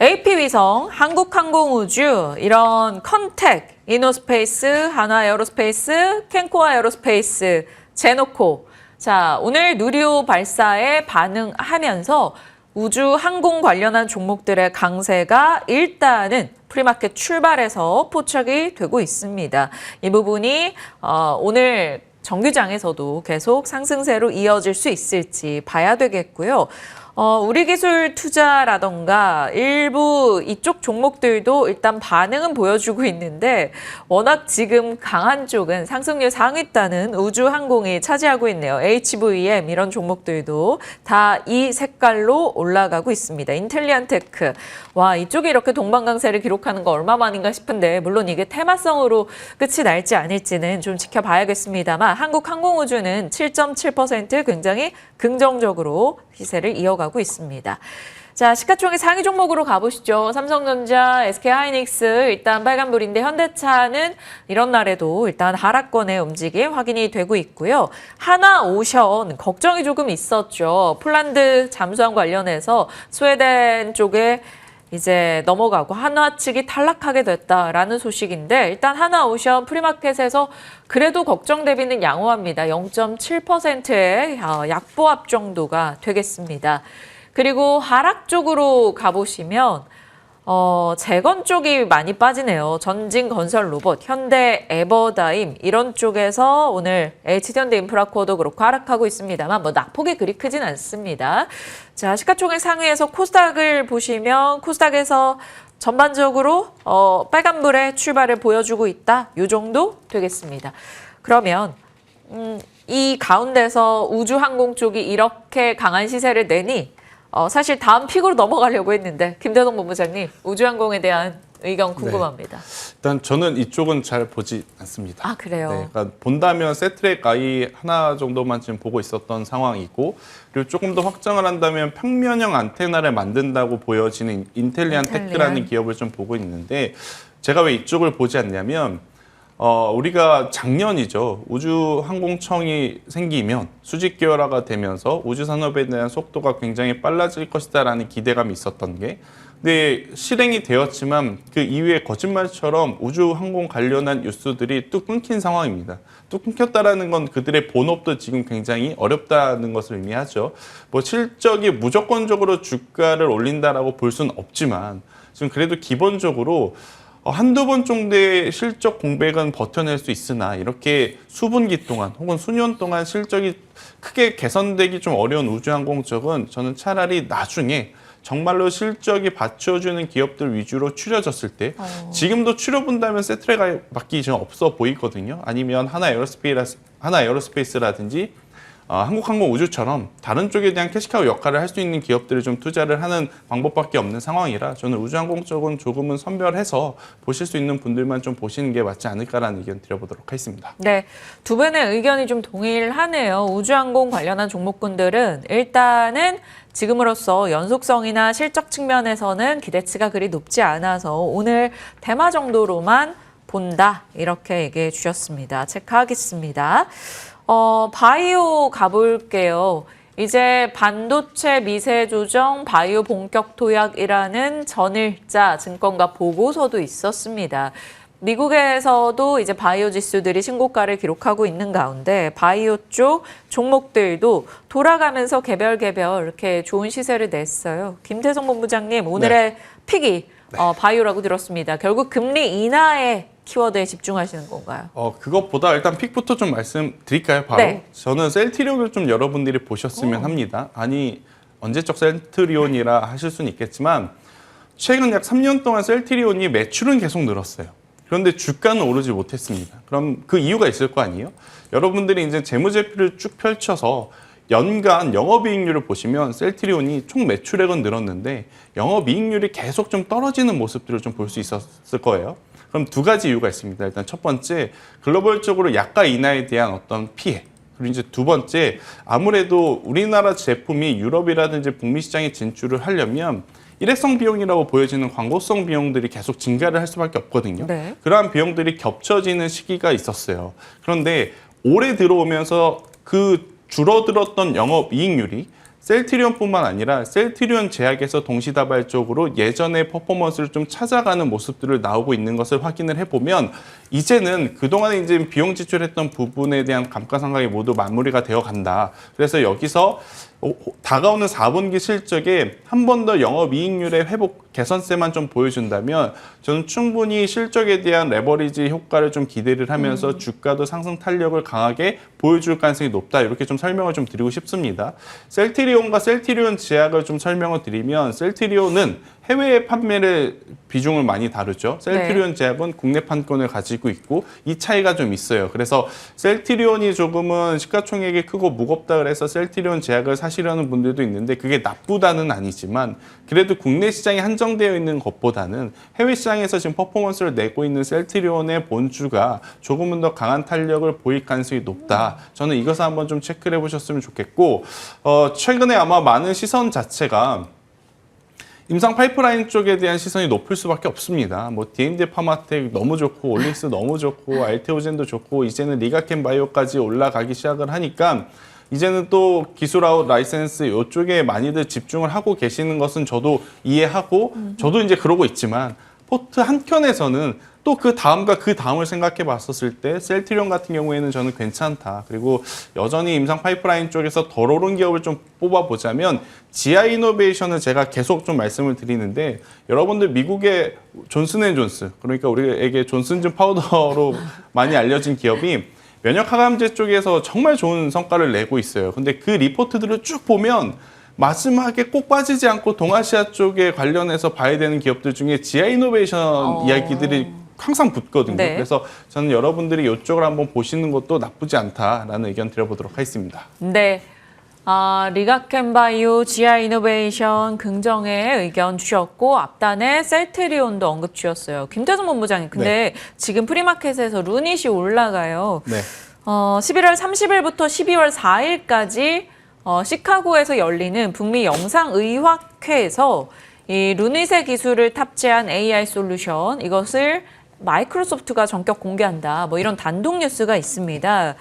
AP위성, 한국항공우주, 이런 컨텍, 이노스페이스, 한화에어로스페이스, 켄코아에어로스페이스, 제노코. 자, 오늘 누리호 발사에 반응하면서 우주 항공 관련한 종목들의 강세가 일단은 프리마켓 출발해서 포착이 되고 있습니다. 이 부분이 오늘 정규장에서도 계속 상승세로 이어질 수 있을지 봐야 되겠고요. 우리기술 투자라던가 일부 이쪽 종목들도 일단 반응은 보여주고 있는데 워낙 지금 강한 쪽은 상승률 상위단은 우주항공이 차지하고 있네요. HVM 이런 종목들도 다 이 색깔로 올라가고 있습니다. 인텔리안테크. 와, 이쪽이 이렇게 동방강세를 기록하는 거 얼마만인가 싶은데 물론 이게 테마성으로 끝이 날지 아닐지는 좀 지켜봐야겠습니다만 한국항공우주는 7.7% 굉장히 긍정적으로 시세를 이어가고 있습니다. 자, 시가총액 상위 종목으로 가보시죠. 삼성전자, SK하이닉스 일단 빨간불인데 현대차는 이런 날에도 일단 하락권의 움직임 확인이 되고 있고요. 하나오션 걱정이 조금 있었죠. 폴란드 잠수함 관련해서 스웨덴 쪽에 이제 넘어가고 한화 측이 탈락하게 됐다라는 소식인데 일단 하나오션 프리마켓에서 그래도 걱정 대비는 양호합니다. 0.7%의 약보합 정도가 되겠습니다. 그리고 하락 쪽으로 가보시면 재건 쪽이 많이 빠지네요. 전진건설로봇, 현대 에버다임 이런 쪽에서 오늘 HD현대인프라코어도 그렇고 하락하고 있습니다만 뭐 낙폭이 그리 크진 않습니다. 자, 시가총액 상위에서 코스닥을 보시면 코스닥에서 전반적으로 빨간불의 출발을 보여주고 있다. 이 정도 되겠습니다. 그러면 이 가운데서 우주항공 쪽이 이렇게 강한 시세를 내니 사실 다음 픽으로 넘어가려고 했는데 김대동 본부장님 우주항공에 대한 의견 궁금합니다. 일단 저는 이쪽은 잘 보지 않습니다. 아, 그래요? 네, 그러니까 본다면 세트랙아이 하나 정도만 지금 보고 있었던 상황이고 그리고 조금 더 확장을 한다면 평면형 안테나를 만든다고 보여지는 인텔리안 테크라는 기업을 좀 보고 있는데 제가 왜 이쪽을 보지 않냐면 우리가 작년이죠. 우주항공청이 생기면 수직 계열화가 되면서 우주산업에 대한 속도가 굉장히 빨라질 것이다라는 기대감이 있었던 게 근데 실행이 되었지만 그 이후에 거짓말처럼 우주항공 관련한 뉴스들이 뚝 끊긴 상황입니다. 뚝 끊겼다라는 건 그들의 본업도 지금 굉장히 어렵다는 것을 의미하죠. 뭐 실적이 무조건적으로 주가를 올린다라고 볼 수는 없지만 지금 그래도 기본적으로 한두 번 정도의 실적 공백은 버텨낼 수 있으나 이렇게 수분기 동안 혹은 수년 동안 실적이 크게 개선되기 좀 어려운 우주항공 쪽은 저는 차라리 나중에 정말로 실적이 받쳐주는 기업들 위주로 추려졌을 때 지금도 추려본다면 세트랙밖에 지금 없어 보이거든요. 아니면 하나에어로스페이스라든지 한국항공우주처럼 다른 쪽에 대한 캐시카우 역할을 할 수 있는 기업들을 좀 투자를 하는 방법밖에 없는 상황이라 저는 우주항공 쪽은 조금은 선별해서 보실 수 있는 분들만 좀 보시는 게 맞지 않을까라는 의견 드려보도록 하겠습니다. 네, 두 분의 의견이 좀 동일하네요. 우주항공 관련한 종목군들은 일단은 지금으로서 연속성이나 실적 측면에서는 기대치가 그리 높지 않아서 오늘 테마 정도로만 본다 이렇게 얘기해 주셨습니다. 체크하겠습니다. 바이오 가볼게요. 이제 반도체 미세 조정 바이오 본격 도약이라는 전일자 증권가 보고서도 있었습니다. 미국에서도 이제 바이오 지수들이 신고가를 기록하고 있는 가운데 바이오 쪽 종목들도 돌아가면서 개별 이렇게 좋은 시세를 냈어요. 김태성 본부장님, 오늘의 픽이 바이오라고 들었습니다. 결국 금리 인하에 키워드에 집중하시는 건가요? 그것보다 일단 픽부터 좀 말씀드릴까요? 바로 네. 저는 셀트리온을 좀 여러분들이 보셨으면 합니다. 아니 언제적 셀트리온이라 하실 수는 있겠지만 최근 약 3년 동안 셀트리온이 매출은 계속 늘었어요. 그런데 주가는 오르지 못했습니다. 그럼 그 이유가 있을 거 아니에요? 여러분들이 이제 재무제표를 쭉 펼쳐서 연간 영업이익률을 보시면 셀트리온이 총 매출액은 늘었는데 영업이익률이 계속 좀 떨어지는 모습들을 좀 볼 수 있었을 거예요. 그럼 두 가지 이유가 있습니다. 일단 첫 번째, 글로벌적으로 약가 인하에 대한 어떤 피해. 그리고 이제 두 번째, 아무래도 우리나라 제품이 유럽이라든지 북미 시장에 진출을 하려면 일회성 비용이라고 보여지는 광고성 비용들이 계속 증가를 할 수밖에 없거든요. 네. 그러한 비용들이 겹쳐지는 시기가 있었어요. 그런데 올해 들어오면서 그 줄어들었던 영업이익률이 셀트리온뿐만 아니라 셀트리온 제약에서 동시다발적으로 예전의 퍼포먼스를 좀 찾아가는 모습들을 나오고 있는 것을 확인을 해보면 이제는 그동안에 이제 비용 지출했던 부분에 대한 감가상각이 모두 마무리가 되어 간다. 그래서 여기서 다가오는 4분기 실적에 한 번 더 영업이익률의 회복 개선세만 좀 보여준다면 저는 충분히 실적에 대한 레버리지 효과를 좀 기대를 하면서 주가도 상승 탄력을 강하게 보여줄 가능성이 높다. 이렇게 좀 설명을 좀 드리고 싶습니다. 셀트리온과 셀트리온 제약을 좀 설명을 드리면 셀트리온은 해외 판매를 비중을 많이 다루죠. 셀트리온 제약은 국내 판권을 가지고 있고 이 차이가 좀 있어요. 그래서 셀트리온이 조금은 시가총액이 크고 무겁다 그래서 셀트리온 제약을 사시려는 분들도 있는데 그게 나쁘다는 아니지만 그래도 국내 시장에 한정되어 있는 것보다는 해외 시장에서 지금 퍼포먼스를 내고 있는 셀트리온의 본주가 조금은 더 강한 탄력을 보일 가능성이 높다. 저는 이것을 한번 좀 체크를 해보셨으면 좋겠고 최근에 아마 많은 시선 자체가 임상 파이프라인 쪽에 대한 시선이 높을 수밖에 없습니다. 뭐 D&D 파마텍 너무 좋고 올릭스 너무 좋고 알테오젠도 좋고 이제는 리가켄 바이오까지 올라가기 시작을 하니까 이제는 또 기술 아웃 라이센스 이쪽에 많이들 집중을 하고 계시는 것은 저도 이해하고 저도 이제 그러고 있지만 포트 한켠에서는 또 그 다음과 그 다음을 생각해 봤었을 때 셀트리온 같은 경우에는 저는 괜찮다. 그리고 여전히 임상 파이프라인 쪽에서 덜 오른 기업을 좀 뽑아보자면 GI 이노베이션을 제가 계속 좀 말씀을 드리는데 여러분들 미국의 존슨앤존스 그러니까 우리에게 존슨즈 파우더로 많이 알려진 기업이 면역 항암제 쪽에서 정말 좋은 성과를 내고 있어요. 근데 그 리포트들을 쭉 보면 마지막에 꼭 빠지지 않고 동아시아 쪽에 관련해서 봐야 되는 기업들 중에 GI 이노베이션 이야기들이 항상 붙거든요. 네. 그래서 저는 여러분들이 이쪽을 한번 보시는 것도 나쁘지 않다라는 의견 드려보도록 하겠습니다. 네. 리가켄바이오, GI 이노베이션 긍정의 의견 주셨고 앞단에 셀트리온도 언급 주셨어요. 김태성 본부장님, 근데 지금 프리마켓에서 루닛이 올라가요. 네. 11월 30일부터 12월 4일까지 시카고에서 열리는 북미 영상의학회에서 이 루닛의 기술을 탑재한 AI 솔루션 이것을 마이크로소프트가 전격 공개한다. 뭐 이런 단독 뉴스가 있습니다.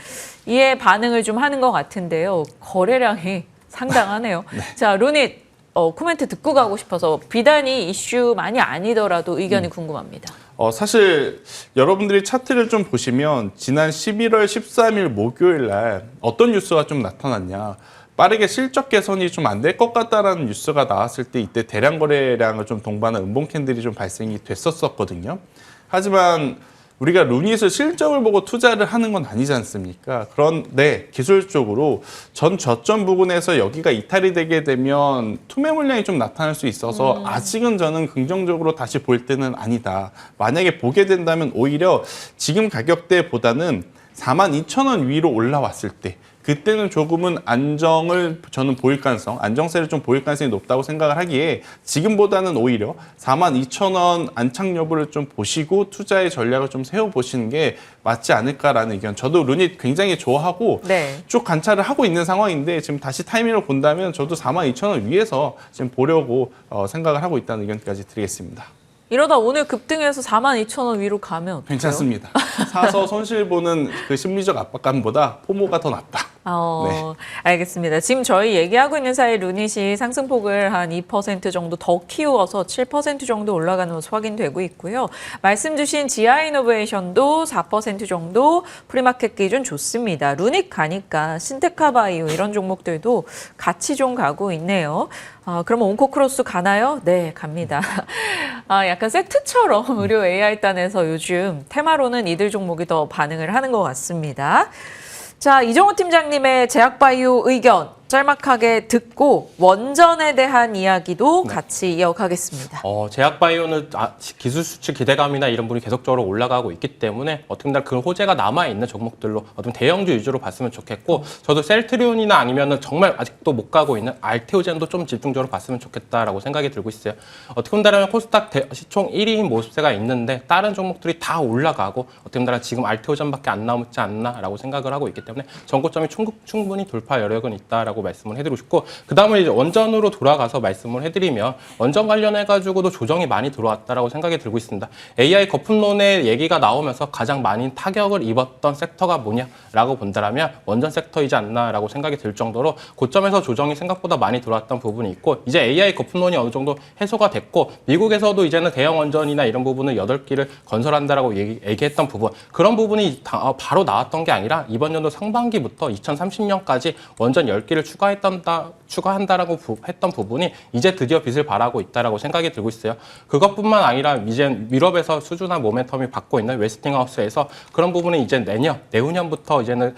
이에 반응을 좀 하는 것 같은데요. 거래량이 상당하네요. 자, 루닛 코멘트 듣고 가고 싶어서 비단이 이슈만이 아니더라도 의견이 궁금합니다. 사실 여러분들이 차트를 좀 보시면 지난 11월 13일 목요일 날 어떤 뉴스가 좀 나타났냐. 빠르게 실적 개선이 좀 안 될 것 같다라는 뉴스가 나왔을 때 이때 대량 거래량을 좀 동반한 음봉 캔들이 좀 발생이 됐었거든요. 하지만 우리가 루닛을 실적을 보고 투자를 하는 건 아니지 않습니까? 그런데 기술적으로 전 저점 부분에서 여기가 이탈이 되게 되면 투매 물량이 좀 나타날 수 있어서 아직은 저는 긍정적으로 다시 볼 때는 아니다. 만약에 보게 된다면 오히려 지금 가격대보다는 42,000원 위로 올라왔을 때 그때는 조금은 안정을 저는 보일 가능성, 안정세를 좀 보일 가능성이 높다고 생각을 하기에 지금보다는 오히려 42,000원 안착 여부를 좀 보시고 투자의 전략을 좀 세워보시는 게 맞지 않을까라는 의견. 저도 루닛 굉장히 좋아하고 네. 쭉 관찰을 하고 있는 상황인데 지금 다시 타이밍을 본다면 저도 42,000원 위에서 지금 보려고 생각을 하고 있다는 의견까지 드리겠습니다. 이러다 오늘 급등해서 42,000원 위로 가면 어떡해요? 괜찮습니다. 사서 손실 보는 그 심리적 압박감보다 포모가 더 낫다. 네. 알겠습니다. 지금 저희 얘기하고 있는 사이 루닛이 상승폭을 한 2% 정도 더 키워서 7% 정도 올라가는 모습 확인되고 있고요. 말씀 주신 GI 이노베이션도 4% 정도 프리마켓 기준 좋습니다. 루닛 가니까 신테카바이오 이런 종목들도 같이 좀 가고 있네요. 그럼 온코크로스 가나요? 네, 갑니다. 약간 세트처럼 의료 AI단에서 요즘 테마로는 이들 종목이 더 반응을 하는 것 같습니다. 자, 이정호 팀장님의 제약바이오 의견 짤막하게 듣고 원전에 대한 이야기도 같이 이어가겠습니다. 제약바이오는 기술 수출 기대감이나 이런 부분이 계속적으로 올라가고 있기 때문에 어떻게 보면 그 호재가 남아있는 종목들로 어떤 대형주 위주로 봤으면 좋겠고 저도 셀트리온이나 아니면은 정말 아직도 못 가고 있는 알테오젠도 좀 집중적으로 봤으면 좋겠다라고 생각이 들고 있어요. 어떻게 본다면 코스닥 시총 1위인 모습세가 있는데 다른 종목들이 다 올라가고 어떻게 본다면 지금 알테오젠밖에 안 남지 않나라고 생각을 하고 있기 때문에 전고점이 충분히 돌파 여력은 있다라고 말씀을 해드리고 싶고 그 다음에 이제 원전으로 돌아가서 말씀을 해드리면 원전 관련해가지고도 조정이 많이 들어왔다라고 생각이 들고 있습니다. AI 거품론의 얘기가 나오면서 가장 많이 타격을 입었던 섹터가 뭐냐라고 본다면 원전 섹터이지 않나라고 생각이 들 정도로 고점에서 조정이 생각보다 많이 들어왔던 부분이 있고 이제 AI 거품론이 어느 정도 해소가 됐고 미국에서도 이제는 대형 원전이나 이런 부분을 8기를 건설한다라고 얘기했던 부분 그런 부분이 바로 나왔던 게 아니라 이번 연도 상반기부터 2030년까지 원전 10기를 추가한다라고 했던 부분이 이제 드디어 빛을 발하고 있다라고 생각이 들고 있어요. 그것뿐만 아니라 이제 유럽에서 수준한 모멘텀이 받고 있는 웨스팅하우스에서 그런 부분이 이제 내후년부터 이제는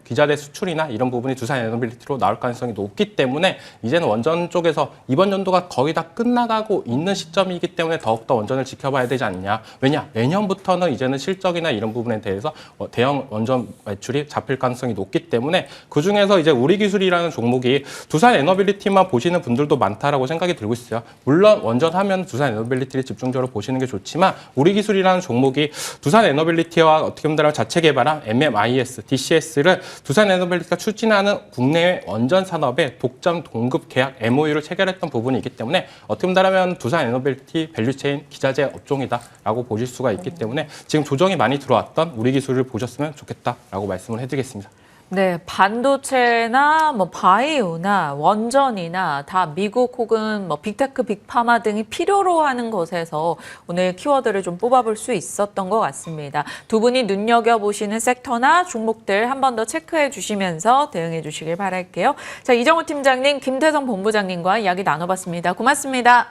기자재 수출이나 이런 부분이 두산 에너빌리티로 나올 가능성이 높기 때문에 이제는 원전 쪽에서 이번 연도가 거의 다 끝나가고 있는 시점이기 때문에 더욱더 원전을 지켜봐야 되지 않느냐. 왜냐? 내년부터는 이제는 실적이나 이런 부분에 대해서 대형 원전 매출이 잡힐 가능성이 높기 때문에 그중에서 이제 우리기술이라는 종목이 두산 에너빌리티만 보시는 분들도 많다라고 생각이 들고 있어요. 물론 원전 하면 두산 에너빌리티를 집중적으로 보시는 게 좋지만 우리기술이라는 종목이 두산 에너빌리티와 어떻게 보면 자체 개발한 MMIS, DCS를 두산 에너빌리티가 추진하는 국내외 원전 산업의 독점 공급 계약 MOU를 체결했던 부분이 있기 때문에 어떻게 본다면 두산 에너빌리티 밸류체인 기자재 업종이다라고 보실 수가 있기 때문에 지금 조정이 많이 들어왔던 우리기술을 보셨으면 좋겠다라고 말씀을 해드리겠습니다. 네, 반도체나 바이오나 원전이나 다 미국 혹은 빅테크, 빅파마 등이 필요로 하는 것에서 오늘 키워드를 좀 뽑아볼 수 있었던 것 같습니다. 두 분이 눈여겨보시는 섹터나 종목들 한 번 더 체크해 주시면서 대응해 주시길 바랄게요. 자, 이정우 팀장님, 김태성 본부장님과 이야기 나눠봤습니다. 고맙습니다.